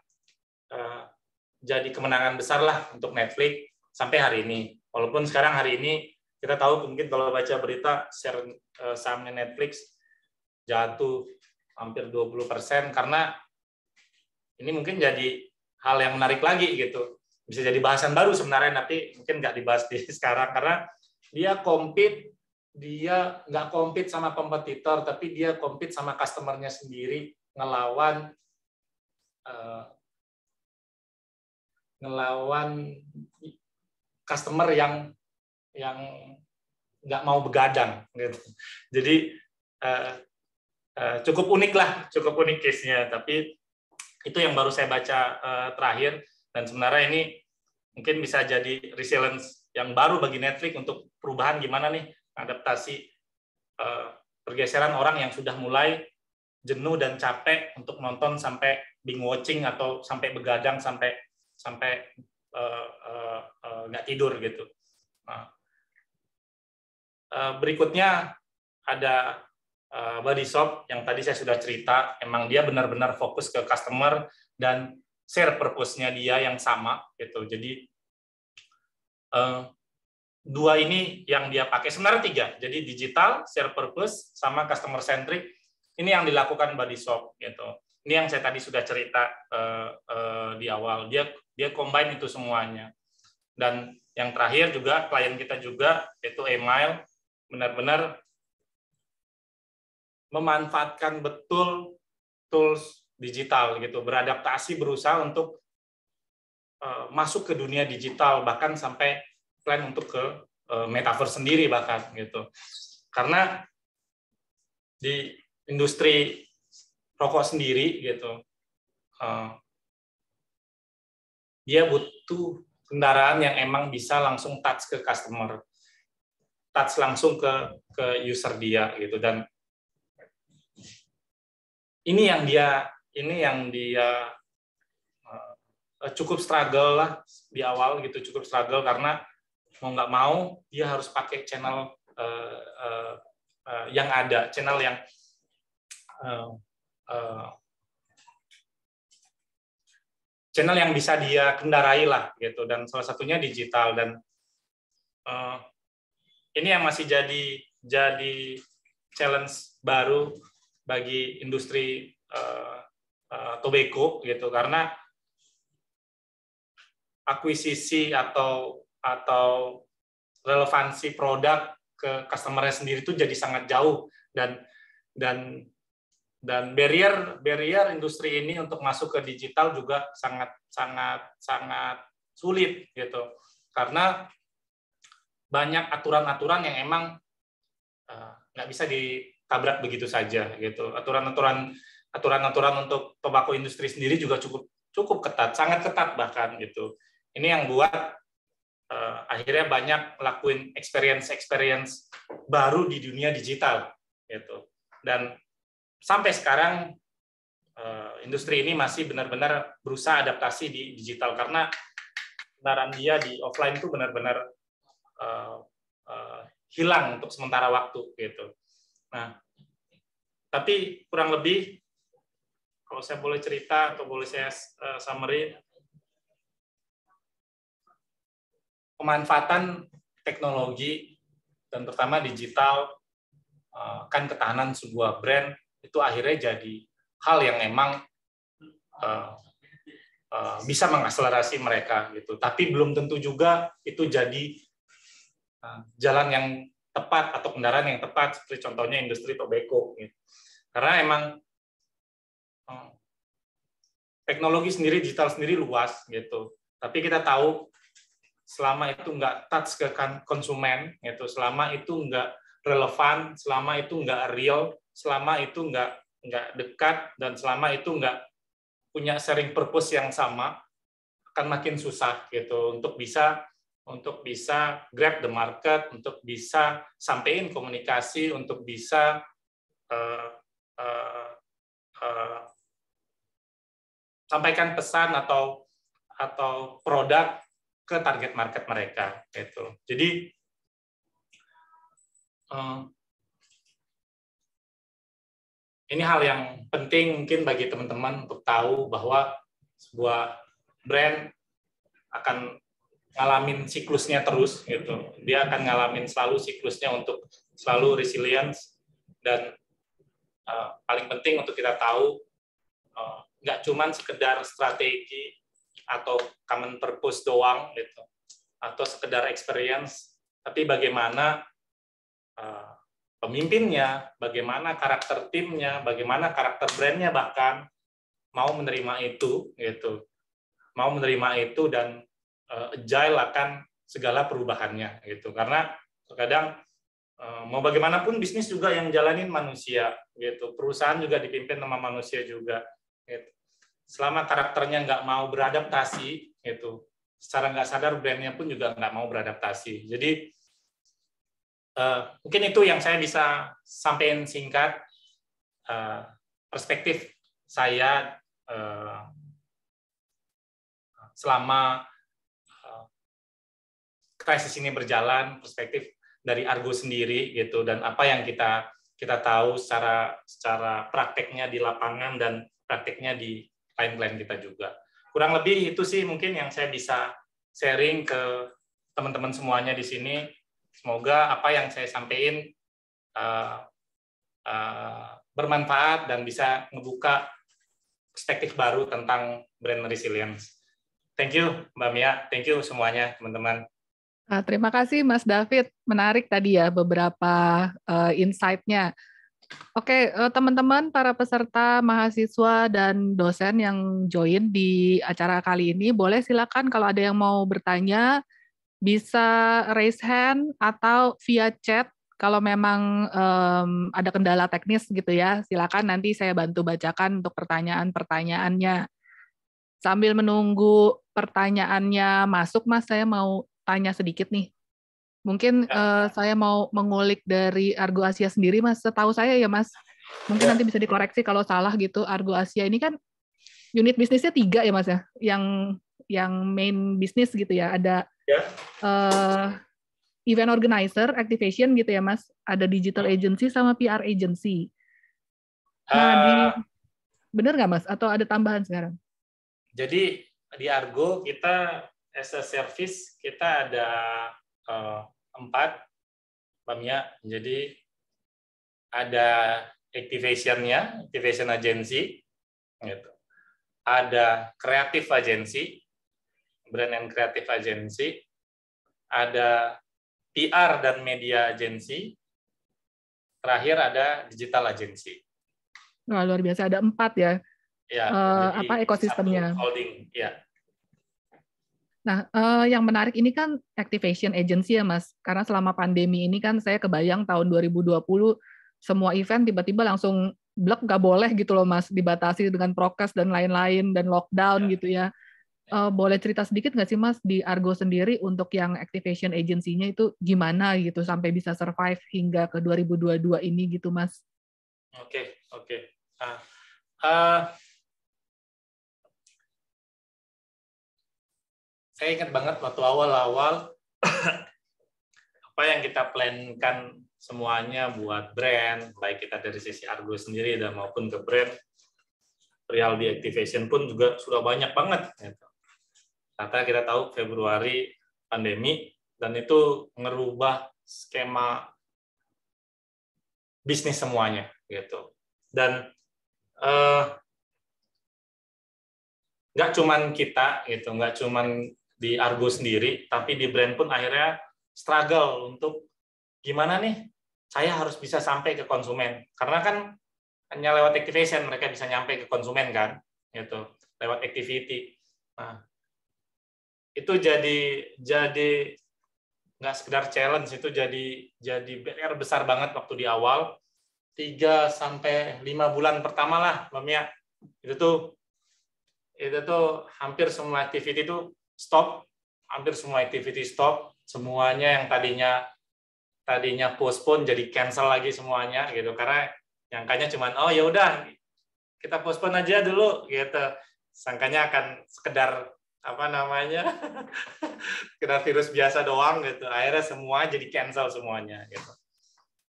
jadi kemenangan besar lah untuk Netflix sampai hari ini. Walaupun sekarang hari ini kita tahu mungkin kalau baca berita share sahamnya Netflix jatuh hampir 20% karena ini mungkin jadi hal yang menarik lagi gitu. Bisa jadi bahasan baru sebenarnya, tapi mungkin nggak dibahas di sekarang karena dia nggak compete sama kompetitor, tapi dia compete sama customer-nya sendiri, ngelawan customer yang nggak mau begadang gitu. Jadi cukup unik case-nya, tapi itu yang baru saya baca terakhir, dan sebenarnya ini mungkin bisa jadi resilience yang baru bagi Netflix untuk perubahan gimana nih adaptasi pergeseran orang yang sudah mulai jenuh dan capek untuk nonton sampai binge watching atau sampai begadang sampai nggak tidur gitu. Nah, berikutnya ada Body Shop yang tadi saya sudah cerita, emang dia benar-benar fokus ke customer dan share purpose-nya dia yang sama gitu. Jadi dua ini yang dia pakai, sebenarnya 3. Jadi digital, share purpose, sama customer centric. Ini yang dilakukan Body Shop gitu. Ini yang saya tadi sudah cerita di awal. Dia combine itu semuanya. Dan yang terakhir juga klien kita juga yaitu Email benar-benar memanfaatkan betul tools digital gitu, beradaptasi, berusaha untuk masuk ke dunia digital, bahkan sampai plan untuk ke metaverse sendiri bahkan gitu. Karena di industri rokok sendiri gitu, dia butuh kendaraan yang emang bisa langsung touch ke customer, touch langsung ke user dia gitu. Dan ini yang dia cukup struggle lah di awal gitu, cukup struggle karena mau nggak mau dia harus pakai channel yang ada, channel yang channel yang bisa dia kendarai lah gitu, dan salah satunya digital. Dan ini yang masih jadi challenge baru bagi industri tobacco gitu, karena akuisisi atau relevansi produk ke customer-nya sendiri itu jadi sangat jauh, dan barrier industri ini untuk masuk ke digital juga sangat sulit gitu, karena banyak aturan-aturan yang emang nggak bisa ditabrak begitu saja gitu. Aturan-aturan untuk tobacco industri sendiri juga cukup ketat, sangat ketat bahkan gitu. Ini yang buat akhirnya banyak ngelakuin experience baru di dunia digital gitu. Dan sampai sekarang industri ini masih benar-benar berusaha adaptasi di digital, karena kendaraan dia di offline itu benar-benar hilang untuk sementara waktu gitu. Nah, tapi kurang lebih kalau saya boleh cerita atau boleh saya summary, pemanfaatan teknologi dan terutama digital kan ketahanan sebuah brand itu akhirnya jadi hal yang emang bisa mengakselerasi mereka gitu. Tapi belum tentu juga itu jadi jalan yang tepat atau kendaraan yang tepat, seperti contohnya industri tobacco gitu. Karena emang teknologi sendiri, digital sendiri luas gitu. Tapi kita tahu selama itu nggak touch ke konsumen gitu, selama itu nggak relevan, selama itu nggak real, selama itu nggak dekat, dan selama itu nggak punya sharing purpose yang sama, akan makin susah gitu untuk bisa grab the market, untuk bisa sampein komunikasi, untuk bisa sampaikan pesan atau produk ke target market mereka gitu. Jadi ini hal yang penting mungkin bagi teman-teman untuk tahu bahwa sebuah brand akan ngalamin siklusnya terus gitu. Dia akan ngalamin selalu siklusnya untuk selalu resilience, dan paling penting untuk kita tahu nggak cuman sekedar strategi atau common purpose doang gitu, atau sekedar experience, tapi bagaimana pemimpinnya, bagaimana karakter timnya, bagaimana karakter brandnya bahkan mau menerima itu gitu, mau menerima itu dan agile akan segala perubahannya gitu. Karena terkadang mau bagaimanapun bisnis juga yang jalanin manusia gitu, perusahaan juga dipimpin sama manusia juga gitu. Selama karakternya nggak mau beradaptasi gitu, secara nggak sadar brandnya pun juga nggak mau beradaptasi. Jadi mungkin itu yang saya bisa sampaikan singkat, perspektif saya selama krisis ini berjalan, perspektif dari Argo sendiri gitu, dan apa yang kita tahu secara prakteknya di lapangan dan prakteknya di klien-klien kita juga. Kurang lebih itu sih mungkin yang saya bisa sharing ke teman-teman semuanya di sini. Semoga apa yang saya sampaikan bermanfaat dan bisa membuka perspektif baru tentang brand resilience. Thank you Mbak Mia, thank you semuanya teman-teman. Terima kasih Mas David, menarik tadi ya beberapa insight-nya. Oke, teman-teman, para peserta, mahasiswa, dan dosen yang join di acara kali ini, boleh silakan kalau ada yang mau bertanya, bisa raise hand atau via chat. Kalau memang ada kendala teknis gitu ya, silakan nanti saya bantu bacakan untuk pertanyaan-pertanyaannya. Sambil menunggu pertanyaannya masuk, Mas, saya mau tanya sedikit nih. Mungkin saya mau mengulik dari Argo Asia sendiri, Mas. Setahu saya ya, Mas, mungkin nanti bisa dikoreksi kalau salah gitu. Argo Asia ini kan unit bisnisnya 3 ya, Mas ya, yang main bisnis gitu ya. Ada event organizer, activation gitu ya, Mas. Ada digital agency sama PR agency. Nah, bener nggak, Mas? Atau ada tambahan sekarang? Jadi di Argo kita as a service kita ada 4, Mbak Mia. Jadi ada activation-nya, activation agency, gitu. Ada creative agency, brand and creative agency, ada PR dan media agency, terakhir ada digital agency. Wah, luar biasa, ada 4 ya. Ya, apa ekosistemnya? Holding, ya. Nah, yang menarik ini kan activation agency ya, Mas. Karena selama pandemi ini kan saya kebayang tahun 2020 semua event tiba-tiba langsung blok, nggak boleh gitu loh, Mas, dibatasi dengan prokes dan lain-lain dan lockdown gitu ya. Boleh cerita sedikit nggak sih, Mas, di Argo sendiri untuk yang activation agency-nya itu gimana gitu sampai bisa survive hingga ke 2022 ini gitu, Mas? Oke. Saya ingat banget waktu awal-awal apa yang kita plankan semuanya buat brand, baik kita dari sisi Argo sendiri dan maupun ke brand, perihal di activation pun juga sudah banyak banget. Gitu. Ternyata kita tahu Februari pandemi, dan itu ngerubah skema bisnis semuanya. Gitu. Dan nggak cuman kita, gitu, nggak cuman di Argo sendiri, tapi di brand pun akhirnya struggle untuk gimana nih saya harus bisa sampai ke konsumen, karena kan hanya lewat activation mereka bisa nyampe ke konsumen kan, gitu, lewat activity. Nah, itu jadi nggak sekedar challenge, itu jadi PR besar banget waktu di awal 3-5 bulan pertama lah, Mbak Mia. Itu tuh hampir semua activity itu stop, semuanya yang tadinya postpone jadi cancel lagi semuanya gitu, karena Nyangkanya cuman oh ya udah kita postpone aja dulu gitu. Sangkanya akan sekedar apa namanya sekedar virus biasa doang gitu. Akhirnya semua jadi cancel semuanya gitu.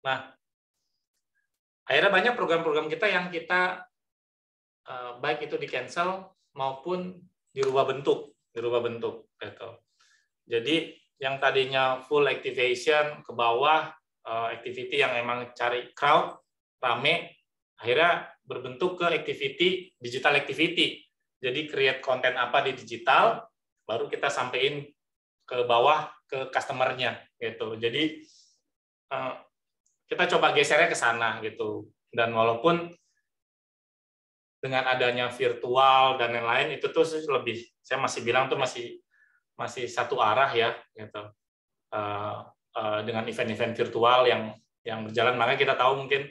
Nah, akhirnya banyak program-program kita yang kita baik itu di cancel maupun dirubah bentuk gitu. Jadi yang tadinya full activation ke bawah, activity yang emang cari crowd rame, akhirnya berbentuk ke activity digital activity. Jadi create konten apa di digital, baru kita sampein ke bawah ke customer-nya gitu. Jadi kita coba gesernya ke sana gitu. Dan walaupun dengan adanya virtual dan lain-lain itu tuh lebih, saya masih bilang tuh masih satu arah ya gitu. Dengan event-event virtual yang berjalan, makanya kita tahu mungkin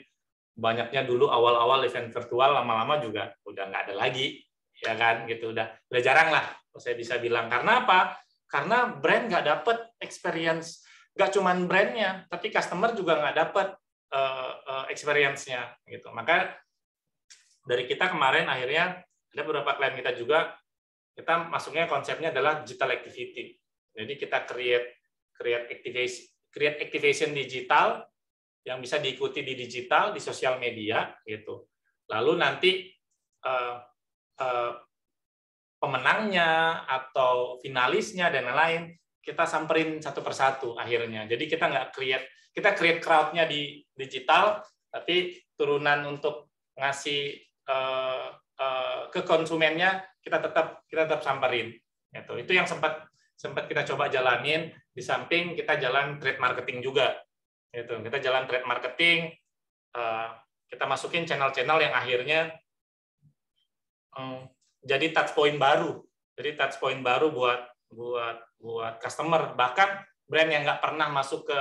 banyaknya dulu awal-awal event virtual, lama-lama juga udah nggak ada lagi ya kan gitu, udah jarang lah saya bisa bilang. Karena apa? Karena brand nggak dapet experience, nggak cuman brandnya tapi customer juga nggak dapet experience-nya gitu. Maka dari kita kemarin akhirnya ada beberapa klien kita juga, kita masuknya konsepnya adalah digital activity. Jadi kita create activation digital yang bisa diikuti di digital, di sosial media gitu. Lalu nanti pemenangnya atau finalisnya dan lain-lain kita samperin satu persatu akhirnya. Jadi kita nggak create crowd-nya di digital, tapi turunan untuk ngasih ke konsumennya kita tetap samperin. Gitu. Itu yang sempat kita coba jalanin. Di samping kita jalan trade marketing juga. Gitu. Kita jalan trade marketing, kita masukin channel-channel yang akhirnya jadi touch point baru. Jadi touch point baru buat customer. Bahkan brand yang nggak pernah masuk ke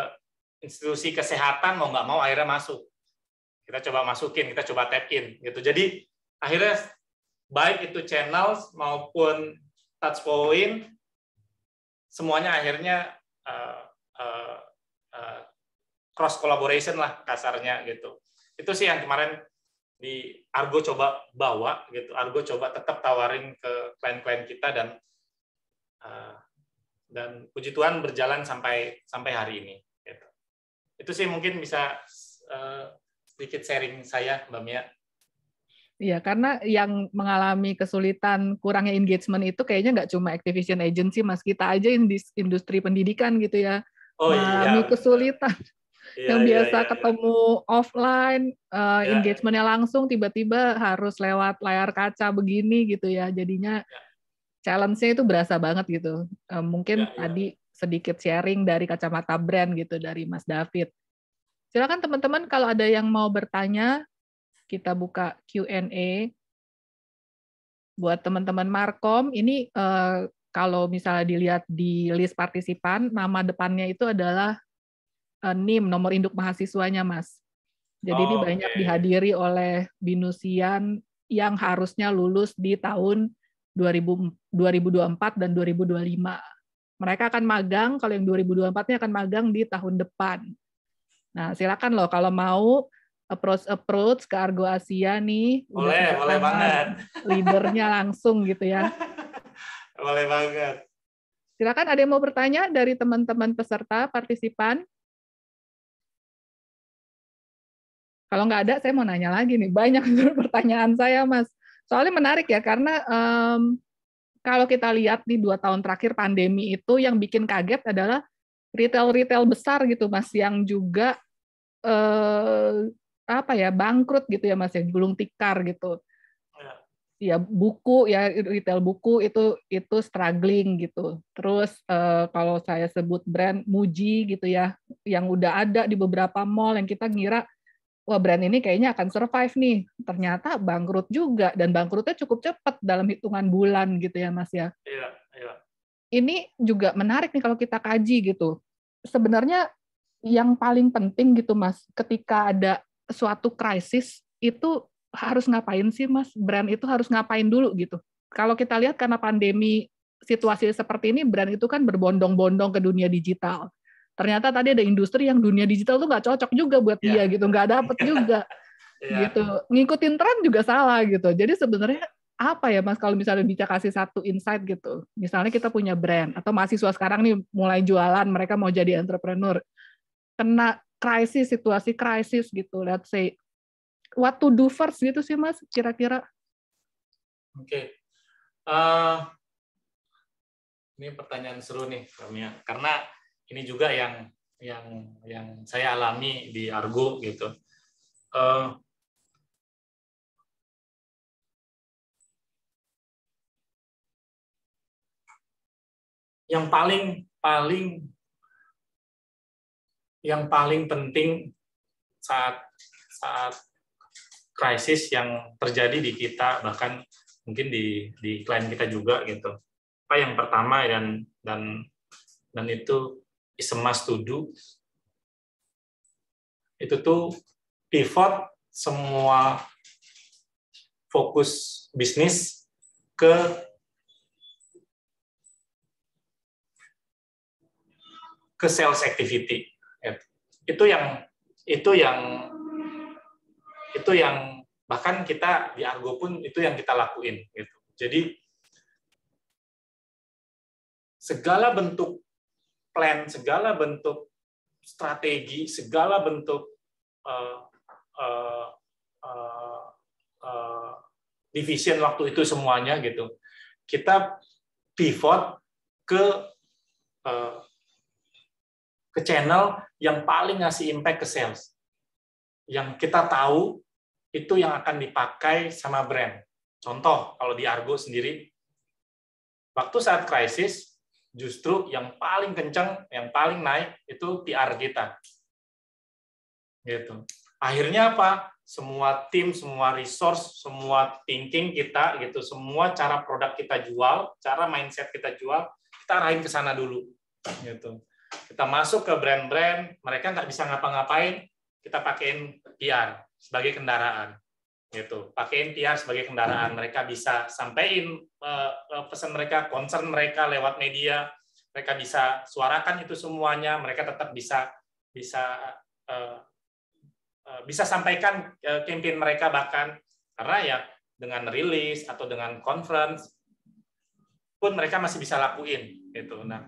institusi kesehatan mau nggak mau akhirnya masuk. Kita coba masukin, kita coba tap in gitu. Jadi akhirnya baik itu channel maupun touch point semuanya akhirnya cross collaboration lah kasarnya gitu. Itu sih yang kemarin di Argo coba bawa gitu. Argo coba tetap tawarin ke klien-klien kita dan puji Tuhan berjalan sampai hari ini gitu. Itu sih mungkin bisa sedikit sharing saya, Mbak Mia. Iya, karena yang mengalami kesulitan kurangnya engagement itu kayaknya nggak cuma Activision Agency, Mas. Kita aja industri pendidikan gitu ya, mengalami kesulitan. Yang biasa ketemu offline, engagementnya langsung, tiba-tiba harus lewat layar kaca begini gitu ya. Jadinya challenge-nya itu berasa banget gitu. Mungkin tadi sedikit sharing dari kacamata brand gitu dari Mas David. Silakan teman-teman kalau ada yang mau bertanya, kita buka Q&A. Buat teman-teman Markom, ini kalau misalnya dilihat di list partisipan, nama depannya itu adalah NIM, nomor induk mahasiswanya, Mas. Jadi ini banyak dihadiri oleh binusian yang harusnya lulus di tahun 2024 dan 2025. Mereka akan magang, kalau yang 2024-nya akan magang di tahun depan. Nah, silakan loh kalau mau approach ke Argo Asia nih. Boleh banget. Leadernya langsung gitu ya. Boleh banget. Silakan, ada yang mau bertanya dari teman-teman peserta, partisipan? Kalau nggak ada, saya mau nanya lagi nih. Banyak pertanyaan saya, Mas. Soalnya menarik ya, karena kalau kita lihat di 2 tahun terakhir pandemi itu, yang bikin kaget adalah retail besar gitu, Mas, yang juga bangkrut gitu ya, Mas, yang gulung tikar gitu. Ya buku ya, retail buku itu struggling gitu. Terus kalau saya sebut brand Muji gitu ya, yang udah ada di beberapa mall yang kita ngira wah brand ini kayaknya akan survive nih. Ternyata bangkrut juga, dan bangkrutnya cukup cepat dalam hitungan bulan gitu ya, Mas ya. Iya. Ini juga menarik nih kalau kita kaji gitu. Sebenarnya yang paling penting gitu, Mas, ketika ada suatu krisis itu harus ngapain sih, Mas? Brand itu harus ngapain dulu gitu. Kalau kita lihat karena pandemi, situasi seperti ini, brand itu kan berbondong-bondong ke dunia digital. Ternyata tadi ada industri yang dunia digital tuh nggak cocok juga buat dia gitu, nggak dapet juga. Iya. gitu. Ngikutin tren juga salah gitu. Jadi sebenarnya apa ya Mas kalau misalnya bisa kasih satu insight gitu. Misalnya kita punya brand atau mahasiswa sekarang nih mulai jualan, mereka mau jadi entrepreneur. Kena krisis, situasi krisis gitu, let's say. What to do first gitu sih Mas kira-kira? Oke. Ini pertanyaan seru nih, Ramya. Karena ini juga yang saya alami di Argo gitu. Yang paling penting saat krisis yang terjadi di kita, bahkan mungkin di klien kita juga gitu. Apa yang pertama dan itu is a must to do, itu tuh pivot semua fokus bisnis ke sales activity. Itu yang bahkan kita di Argo pun itu yang kita lakuin gitu. Jadi segala bentuk plan, segala bentuk strategi, segala bentuk division waktu itu semuanya gitu, kita pivot ke channel yang paling ngasih impact ke sales, yang kita tahu itu yang akan dipakai sama brand. Contoh, kalau di Argo sendiri, waktu saat krisis, justru yang paling kencang, yang paling naik, itu PR kita. Gitu. Akhirnya apa? Semua tim, semua resource, semua thinking kita, gitu, semua cara produk kita jual, cara mindset kita jual, kita arahin ke sana dulu. Gitu. Kita masuk ke brand-brand, mereka nggak bisa ngapa-ngapain, kita pakein PR sebagai kendaraan. Gitu. Pakein PR sebagai kendaraan, mereka bisa sampein pesan mereka, concern mereka lewat media, mereka bisa suarakan itu semuanya, mereka tetap bisa sampaikan campaign mereka, bahkan karena ya dengan rilis atau dengan conference pun mereka masih bisa lakuin gitu. Nah,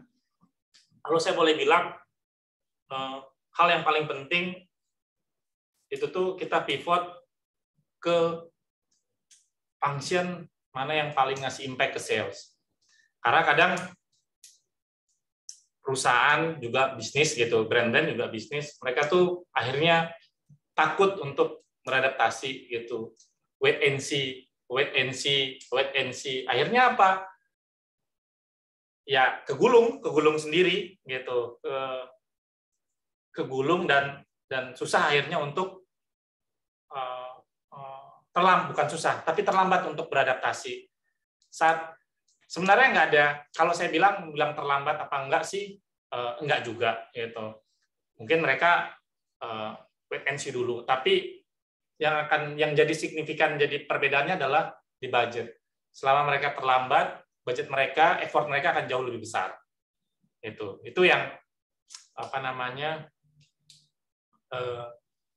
kalau saya boleh bilang, hal yang paling penting itu tuh kita pivot ke function mana yang paling ngasih impact ke sales. Karena kadang perusahaan juga bisnis gitu, brand-brand juga bisnis, mereka tuh akhirnya takut untuk beradaptasi gitu. Wait and see. Akhirnya apa? Ya kegulung sendiri gitu. Kegulung dan susah akhirnya untuk bukan susah, tapi terlambat untuk beradaptasi. Saat sebenarnya nggak ada, kalau saya bilang terlambat apa enggak sih? Enggak juga gitu. Mungkin mereka wait and see dulu, tapi yang jadi signifikan, jadi perbedaannya adalah di budget. Selama mereka terlambat, budget mereka, effort mereka akan jauh lebih besar. Itu yang apa namanya?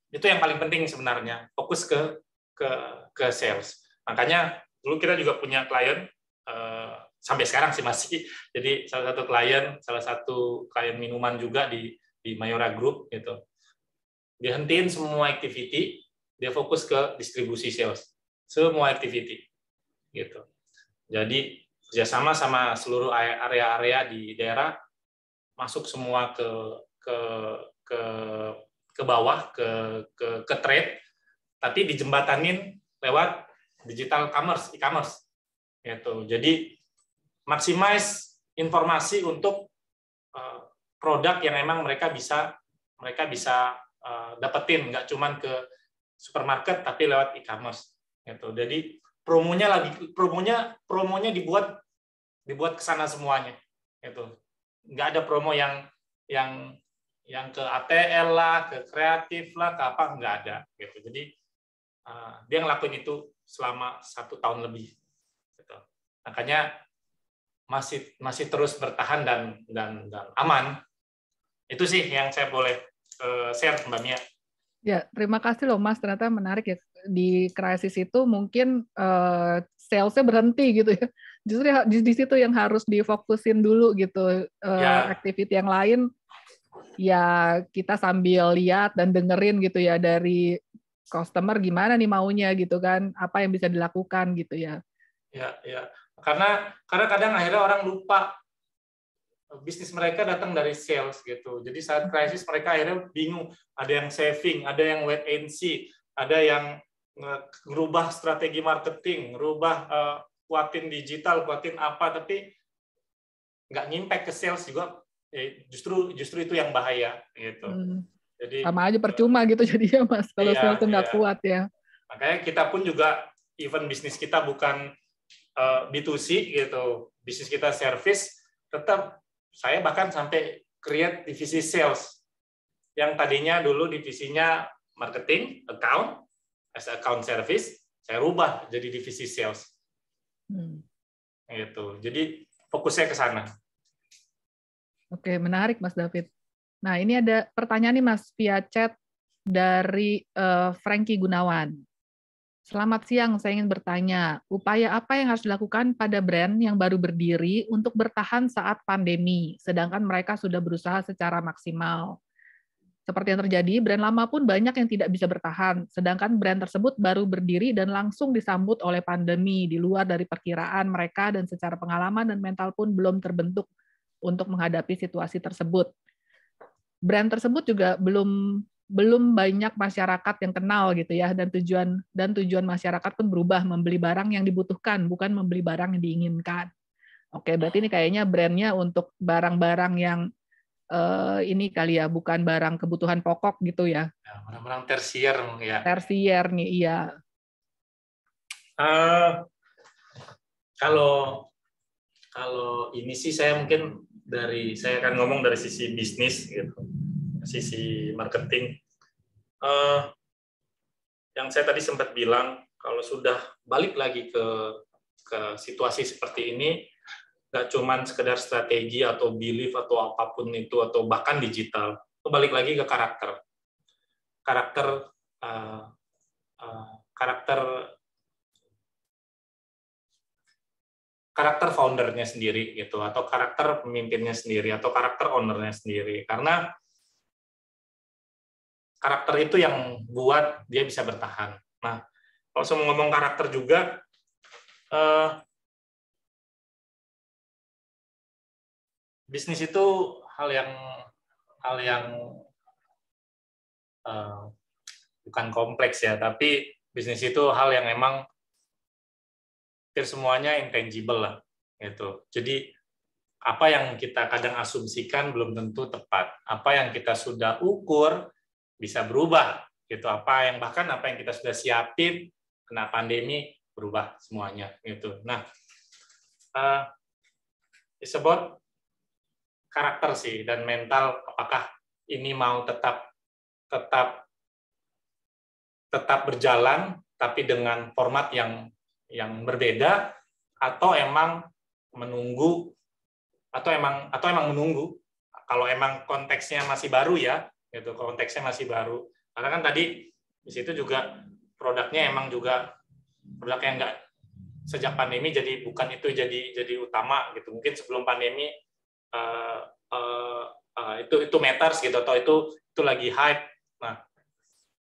Itu yang paling penting sebenarnya, fokus ke sales. Makanya dulu kita juga punya klien, sampai sekarang sih masih. Jadi salah satu klien minuman juga di Mayora Group gitu. Dia hentiin semua activity, dia fokus ke distribusi sales, semua activity gitu. Jadi kerjasama sama seluruh area-area di daerah, masuk semua ke bawah, ke trade, tapi dijembatanin lewat digital commerce, e-commerce gitu. Jadi maximize informasi untuk produk yang memang mereka bisa dapetin, nggak cuman ke supermarket tapi lewat e-commerce gitu. Jadi promonya dibuat ke sana semuanya gitu. Nggak ada promo yang ke ATL lah, ke kreatif lah, ke apa, nggak ada gitu. Jadi dia ngelakuin itu selama 1 tahun lebih gitu. Makanya masih terus bertahan dan aman. Itu sih yang saya boleh share, Mbak Mia. Ya, terima kasih loh Mas. Ternyata menarik ya, di krisis itu mungkin salesnya berhenti gitu ya. Justru di situ yang harus difokusin dulu gitu. Ya, Activity yang lain ya kita sambil lihat dan dengerin gitu ya dari customer gimana nih maunya gitu kan, apa yang bisa dilakukan gitu ya. ya. Karena kadang akhirnya orang lupa bisnis mereka datang dari sales gitu. Jadi saat krisis mereka akhirnya bingung. Ada yang saving, ada yang wait and see, ada yang ngerubah strategi marketing, ngerubah kuatin digital, kuatin apa, tapi nggak ngimpact ke sales juga. Justru itu yang bahaya gitu. Jadi sama aja percuma gitu jadinya Mas kalau sales nggak kuat ya. Makanya kita pun juga even bisnis kita bukan B2C gitu, bisnis kita service, tetap saya bahkan sampai create divisi sales yang tadinya dulu divisinya marketing, account, as account service, saya rubah jadi divisi sales. Gitu. Jadi fokusnya ke sana. Oke, menarik Mas David. Nah, ini ada pertanyaan nih Mas via chat dari Frankie Gunawan. Selamat siang, saya ingin bertanya, upaya apa yang harus dilakukan pada brand yang baru berdiri untuk bertahan saat pandemi, sedangkan mereka sudah berusaha secara maksimal? Seperti yang terjadi, brand lama pun banyak yang tidak bisa bertahan, sedangkan brand tersebut baru berdiri dan langsung disambut oleh pandemi di luar dari perkiraan mereka dan secara pengalaman dan mental pun belum terbentuk untuk menghadapi situasi tersebut. Brand tersebut juga belum banyak masyarakat yang kenal gitu ya, dan tujuan masyarakat pun berubah, membeli barang yang dibutuhkan bukan membeli barang yang diinginkan. Oke, berarti ini kayaknya brandnya untuk barang-barang yang ini kali ya, bukan barang kebutuhan pokok gitu ya. Barang-barang tersier ya. Tersier nih, iya. Kalau ini sih saya mungkin saya akan ngomong dari sisi bisnis gitu, sisi marketing. Yang saya tadi sempat bilang, kalau sudah balik lagi ke situasi seperti ini, nggak cuma sekedar strategi atau belief atau apapun itu, atau bahkan digital, itu balik lagi ke karakter foundernya sendiri gitu, atau karakter pemimpinnya sendiri, atau karakter ownernya sendiri. Karena karakter itu yang buat dia bisa bertahan. Nah, kalau saya mau ngomong karakter juga, bisnis itu hal yang bukan kompleks ya, tapi bisnis itu hal yang emang hampir semuanya intangible lah gitu. Jadi apa yang kita kadang asumsikan belum tentu tepat. Apa yang kita sudah ukur bisa berubah gitu. Apa yang kita sudah siapin kena pandemi berubah semuanya gitu. Nah, it's about karakter sih dan mental, apakah ini mau tetap berjalan tapi dengan format yang berbeda, atau emang menunggu, atau emang menunggu kalau emang konteksnya masih baru ya gitu, konteksnya masih baru. Karena kan tadi di situ juga produknya emang juga produk yang enggak sejak pandemi, jadi bukan itu jadi utama gitu. Mungkin sebelum pandemi itu matters gitu, atau itu lagi hype. Nah,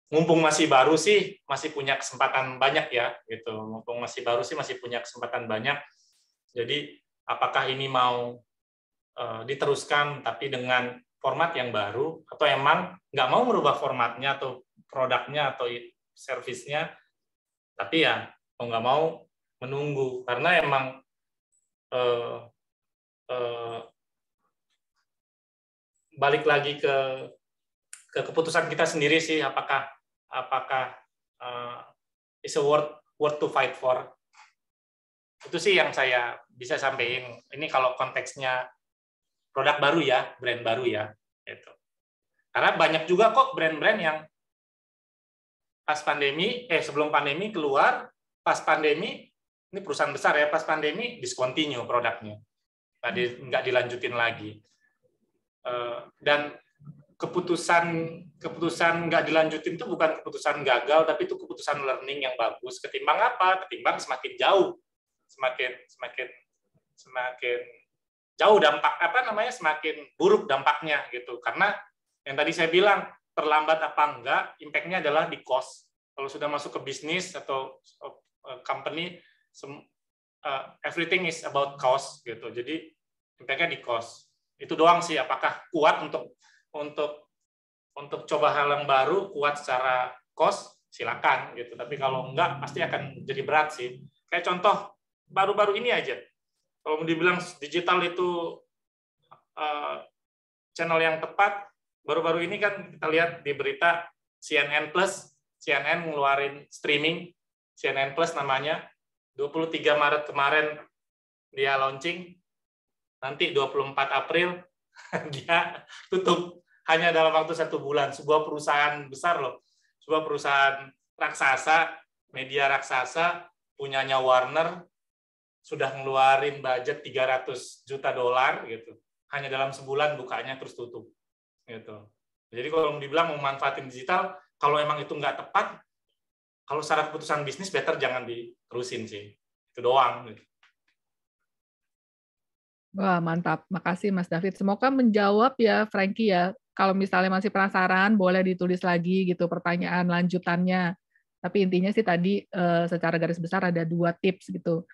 mumpung masih baru sih masih punya kesempatan banyak ya gitu. Mumpung masih baru sih masih punya kesempatan banyak. Jadi apakah ini mau diteruskan tapi dengan format yang baru, atau emang nggak mau merubah formatnya atau produknya atau servisnya, tapi ya mau nggak mau menunggu, karena emang balik lagi ke keputusan kita sendiri sih, apakah is a worth to fight for. Itu sih yang saya bisa sampaikan. Ini kalau konteksnya produk baru ya, brand baru ya, gitu. Karena banyak juga kok brand-brand yang pas pandemi, sebelum pandemi keluar, pas pandemi, ini perusahaan besar ya, pas pandemi discontinue produknya, nggak dilanjutin lagi. Dan keputusan nggak dilanjutin itu bukan keputusan gagal, tapi itu keputusan learning yang bagus. Ketimbang apa? Ketimbang semakin jauh, semakin jauh dampak semakin buruk dampaknya gitu. Karena yang tadi saya bilang, terlambat apa enggak, impact-nya adalah di cost. Kalau sudah masuk ke bisnis atau company, everything is about cost gitu. Jadi impact-nya di cost. Itu doang sih. Apakah kuat untuk coba hal yang baru, kuat secara cost, silakan gitu. Tapi kalau enggak, pasti akan jadi berat sih. Kayak contoh baru-baru ini aja. Kalau mau dibilang digital itu channel yang tepat, baru-baru ini kan kita lihat di berita CNN ngeluarin streaming, CNN Plus namanya, 23 Maret kemarin dia launching, nanti 24 April dia tutup hanya dalam waktu 1 bulan. Sebuah perusahaan besar loh, sebuah perusahaan raksasa, media raksasa, punyanya Warner, sudah ngeluarin budget $300 juta gitu. Hanya dalam sebulan bukanya terus tutup. Gitu. Jadi kalau dibilang mau manfaatin digital, kalau emang itu nggak tepat, kalau secara keputusan bisnis, better jangan diterusin sih. Itu doang. Gitu. Wah, mantap. Makasih, Mas David. Semoga menjawab ya, Frankie ya. Kalau misalnya masih penasaran, boleh ditulis lagi gitu pertanyaan lanjutannya. Tapi intinya sih tadi secara garis besar ada 2 tips gitu.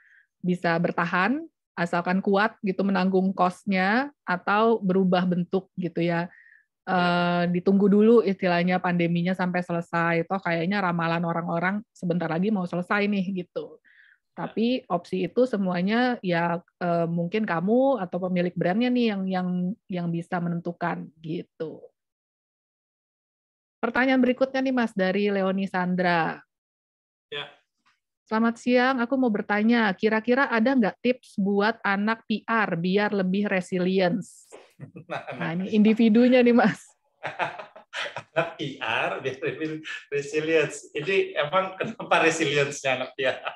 Bisa bertahan, asalkan kuat gitu menanggung cost-nya, atau berubah bentuk gitu ya. Ditunggu dulu istilahnya pandeminya sampai selesai. Toh kayaknya ramalan orang-orang sebentar lagi mau selesai nih gitu. Tapi opsi itu semuanya ya mungkin kamu atau pemilik brandnya nih yang bisa menentukan gitu. Pertanyaan berikutnya nih Mas dari Leoni Sandra. Ya. Selamat siang, aku mau bertanya, kira-kira ada nggak tips buat anak PR biar lebih resilience? Nah ini individunya nih Mas. Anak PR biar lebih resilience. Ini emang kenapa resilience-nya anak PR?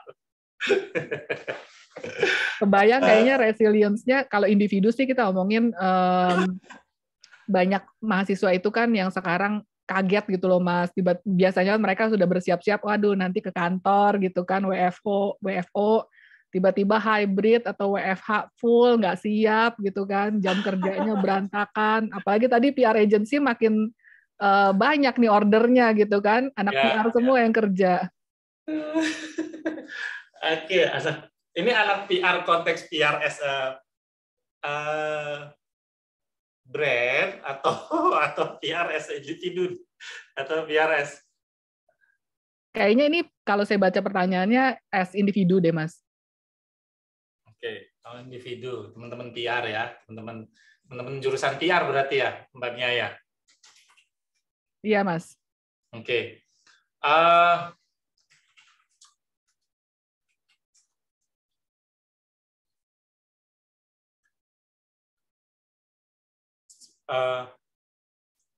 Kebayang kayaknya resilience-nya kalau individu sih kita omongin banyak mahasiswa itu kan yang sekarang kaget gitu loh Mas. Biasanya mereka sudah bersiap-siap, waduh nanti ke kantor gitu kan, WFO, tiba-tiba hybrid atau WFH full, nggak siap gitu kan, jam kerjanya berantakan. Apalagi tadi PR agency makin banyak nih ordernya gitu kan, anak PR semua yang kerja. Oke, ini anak PR konteks PR as a brand atau PR as individu atau PR as. Kayaknya ini kalau saya baca pertanyaannya as individu deh Mas. Oke, kalau individu, teman-teman PR ya, teman-teman jurusan PR berarti ya, Mbak Nia ya. Iya Mas. Oke.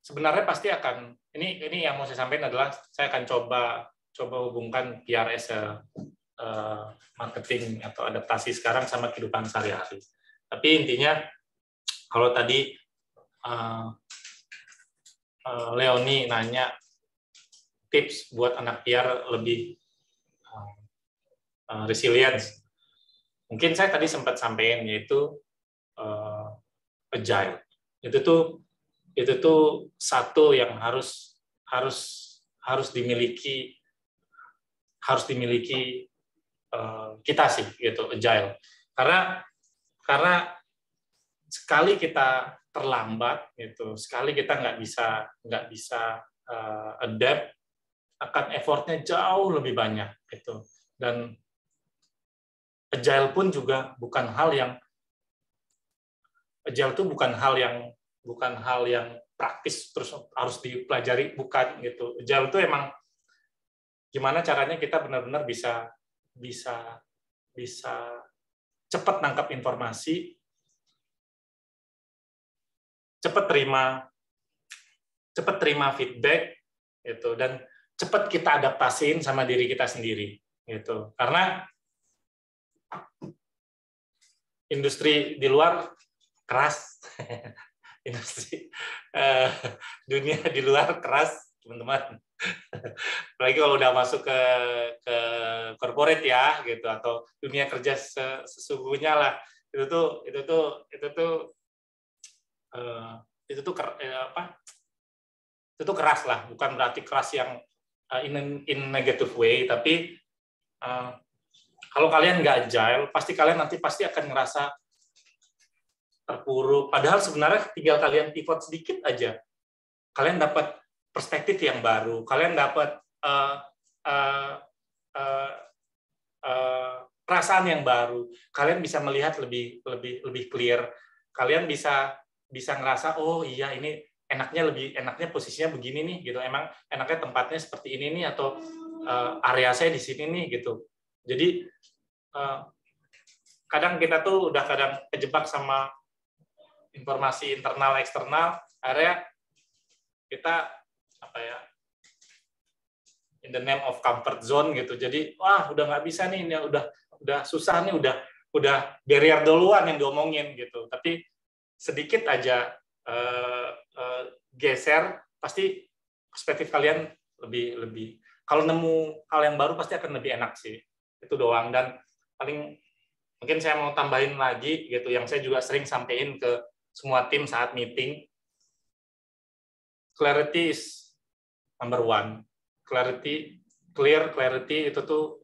Sebenarnya pasti akan ini yang mau saya sampaikan adalah saya akan coba hubungkan PR as marketing atau adaptasi sekarang sama kehidupan sehari-hari. Tapi intinya kalau tadi Leoni nanya tips buat anak PR lebih resilience, mungkin saya tadi sempat sampaikan yaitu agile. Itu tuh satu yang harus dimiliki kita sih gitu, agile. Karena sekali kita terlambat gitu, sekali kita nggak bisa adapt, akan effortnya jauh lebih banyak gitu. Dan agile pun juga bukan hal yang praktis terus harus dipelajari, bukan gitu. Agile itu emang gimana caranya kita benar-benar bisa cepat nangkap informasi, cepat terima feedback gitu, dan cepat kita adaptasiin sama diri kita sendiri gitu. Karena industri di luar keras industri dunia di luar keras, teman-teman. Apalagi kalau udah masuk ke corporate ya, gitu, atau dunia kerja sesungguhnya lah, itu tuh keras lah, bukan berarti keras yang in negative way, tapi kalau kalian nggak agile, pasti kalian nanti akan ngerasa terpuruk. Padahal sebenarnya tinggal kalian pivot sedikit aja, kalian dapat perspektif yang baru, kalian dapat perasaan yang baru, kalian bisa melihat lebih clear, kalian bisa ngerasa, oh iya ini enaknya posisinya begini nih, gitu. Emang enaknya tempatnya seperti ini nih, atau area saya di sini nih, gitu. Jadi kadang kita tuh udah kadang kejebak sama informasi internal eksternal, akhirnya kita in the name of comfort zone, gitu. Jadi wah udah nggak bisa nih, ini udah susah nih, udah barrier duluan yang diomongin, gitu. Tapi sedikit aja geser, pasti perspektif kalian lebih kalau nemu hal yang baru pasti akan lebih enak sih. Itu doang. Dan paling mungkin saya mau tambahin lagi, gitu, yang saya juga sering sampaikan ke semua tim saat meeting, clarity is number one. Clarity itu tuh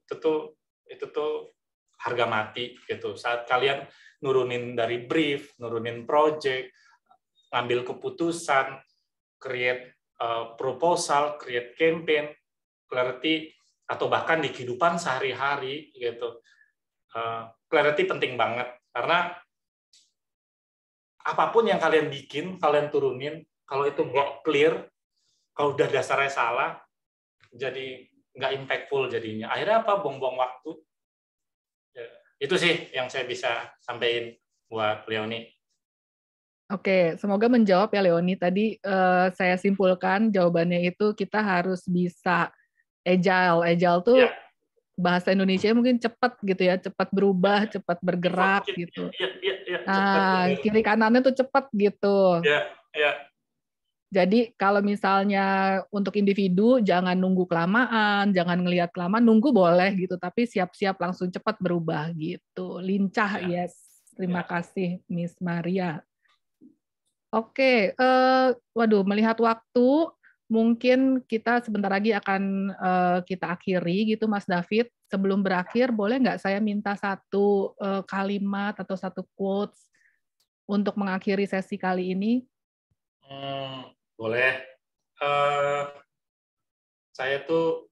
harga mati, gitu. Saat kalian nurunin dari brief, nurunin project, ngambil keputusan, create proposal, create campaign, clarity, atau bahkan di kehidupan sehari-hari, gitu. Clarity penting banget, karena apapun yang kalian bikin, kalian turunin, kalau itu nggak clear, kalau udah dasarnya salah, jadi nggak impactful jadinya. Akhirnya apa? Buang-buang waktu. Ya, itu sih yang saya bisa sampaikan buat Leoni. Oke, semoga menjawab ya Leoni. Tadi saya simpulkan jawabannya itu kita harus bisa agile. Agile tuh Ya. Bahasa Indonesia mungkin cepat gitu ya, cepat berubah, cepat bergerak gitu. Nah, kiri kanannya tuh cepat gitu. Ya. Jadi kalau misalnya untuk individu jangan nunggu kelamaan, jangan ngelihat kelamaan, nunggu boleh gitu, tapi siap-siap langsung cepat berubah gitu. Lincah, yes. Terima kasih Miss Maria. Oke, waduh, melihat waktu, mungkin kita sebentar lagi akan kita akhiri gitu, Mas David. Sebelum berakhir, boleh nggak saya minta satu kalimat atau satu quotes untuk mengakhiri sesi kali ini? Boleh. Saya tuh,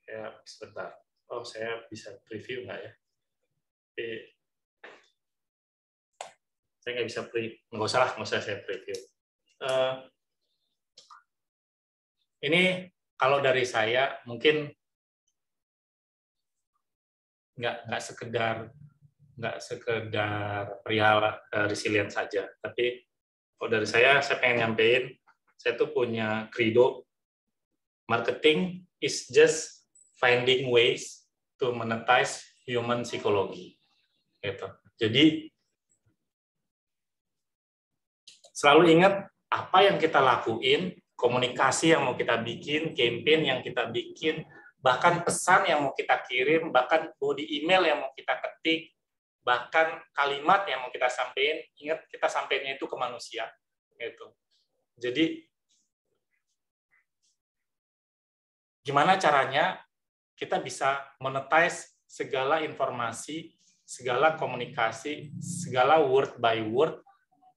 ya sebentar. Oh, saya bisa preview nggak ya? Saya nggak bisa nggak usah saya preview. Ini kalau dari saya mungkin nggak sekedar perihal resilient saja, tapi kalau dari saya pengen nyampein, saya tuh punya credo, marketing is just finding ways to monetize human psychology. Gitu. Jadi selalu ingat apa yang kita lakuin, komunikasi yang mau kita bikin, campaign yang kita bikin, bahkan pesan yang mau kita kirim, bahkan body email yang mau kita ketik, bahkan kalimat yang mau kita sampaikan, ingat kita sampaikannya itu ke manusia. Gitu. Jadi gimana caranya kita bisa monetize segala informasi, segala komunikasi, segala word by word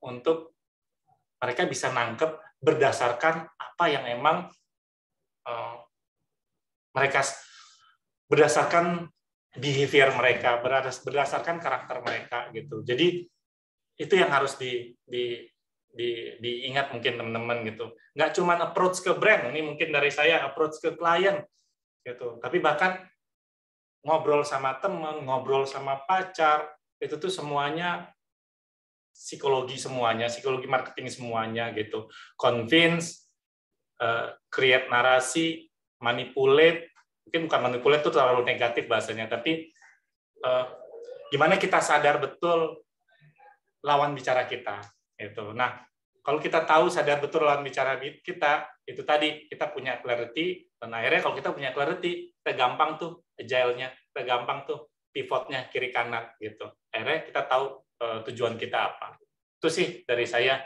untuk mereka bisa nangkep berdasarkan apa yang emang mereka, berdasarkan behavior mereka, berdasarkan karakter mereka gitu. Jadi itu yang harus diingat mungkin teman-teman gitu. Nggak cuma approach ke brand, ini mungkin dari saya approach ke klien gitu. Tapi bahkan ngobrol sama teman, ngobrol sama pacar, itu tuh semuanya psikologi semuanya, psikologi marketing semuanya gitu. Convince, create narasi, manipulate, mungkin bukan manipulate itu terlalu negatif bahasanya, tapi gimana kita sadar betul lawan bicara kita gitu. Nah, Kalau kita tahu, sadar betul lawan bicara kita, itu tadi kita punya clarity, dan akhirnya kalau kita punya clarity, kita gampang tuh agile-nya, kita gampang tuh pivotnya kiri kanan gitu. Akhirnya kita tahu tujuan kita apa. Itu sih dari saya.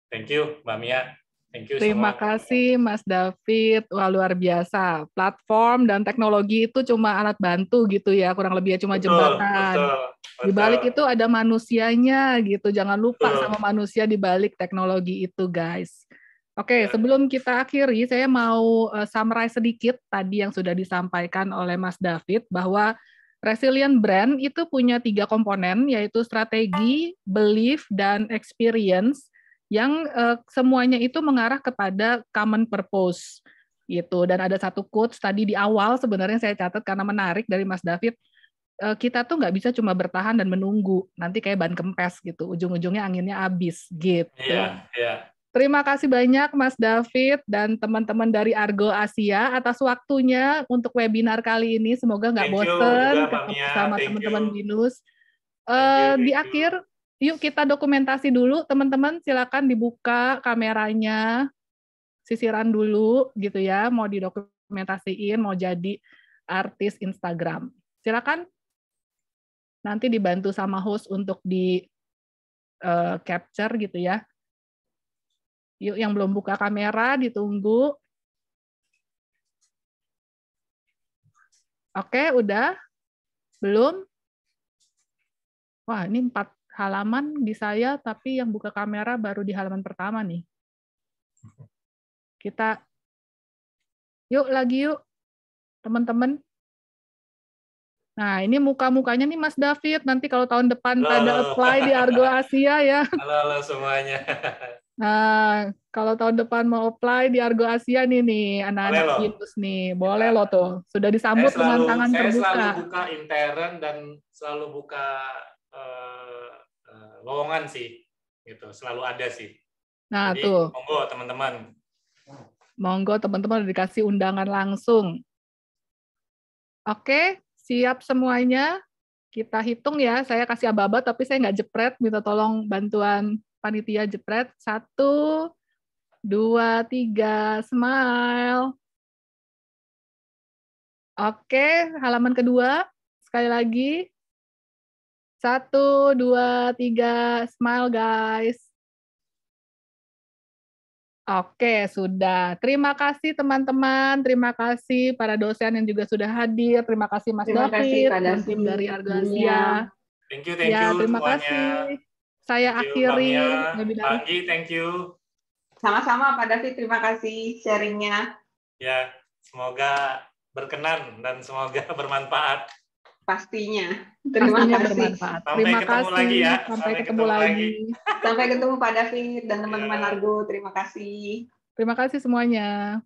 Thank you, Mbak Mia. Thank you Terima semua. kasih Mas David. Wah, luar biasa. Platform dan teknologi itu cuma alat bantu gitu ya, kurang lebih cuma jembatan. Di balik itu ada manusianya gitu. Jangan lupa sama manusia di balik teknologi itu, guys. Oke, sebelum kita akhiri, saya mau summarize sedikit tadi yang sudah disampaikan oleh Mas David, bahwa resilient brand itu punya 3 komponen, yaitu strategi, belief, dan experience, yang semuanya itu mengarah kepada common purpose gitu. Dan ada satu quotes tadi di awal sebenarnya saya catat karena menarik dari Mas David, kita tuh nggak bisa cuma bertahan dan menunggu, nanti kayak ban kempes gitu, ujung-ujungnya anginnya habis gitu. Terima kasih banyak Mas David dan teman-teman dari Argo Asia atas waktunya untuk webinar kali ini. Semoga nggak bosen ketemu sama teman-teman BINUS. Di akhir, yuk kita dokumentasi dulu, teman-teman. Silakan dibuka kameranya, sisiran dulu gitu ya. Mau didokumentasiin, mau jadi artis Instagram. Silakan. Nanti dibantu sama host untuk di capture gitu ya. Yuk yang belum buka kamera ditunggu. Oke, udah? Belum? Wah, ini 4 halaman di saya, tapi yang buka kamera baru di halaman pertama nih. Kita, yuk lagi yuk, teman-teman. Nah, ini muka-mukanya nih Mas David, nanti kalau tahun depan pada apply di Argo Asia ya. Halo semuanya. Nah, kalau tahun depan mau apply di Argo Asia nih anak-anak BINUS nih, boleh loh tuh. Sudah disambut dengan tangan terbuka. Saya selalu buka intern dan selalu buka lowongan sih, gitu. Selalu ada sih. Nah, jadi, tuh. Monggo teman-teman. Monggo teman-teman udah dikasih undangan langsung. Oke, siap semuanya. Kita hitung ya. Saya kasih aba-aba tapi saya nggak jepret. Minta tolong bantuan panitia jepret. 1, 2, 3, smile. Oke, halaman kedua. Sekali lagi. 1, 2, 3, smile guys. Oke, sudah. Terima kasih teman-teman. Terima kasih para dosen yang juga sudah hadir. Terima kasih Mas David dan tim dari Argo Asia. Thank you terima semuanya. Kasih. Saya akhiri webinar. Pagi, thank you. Sama-sama Pak David, terima kasih sharingnya. Ya, semoga berkenan dan semoga bermanfaat. Pastinya. Terima kasih. Bermanfaat. Sampai ketemu lagi ya. Sampai ketemu lagi. Sampai ketemu Pak David dan teman-teman Argo. Terima kasih. Terima kasih semuanya.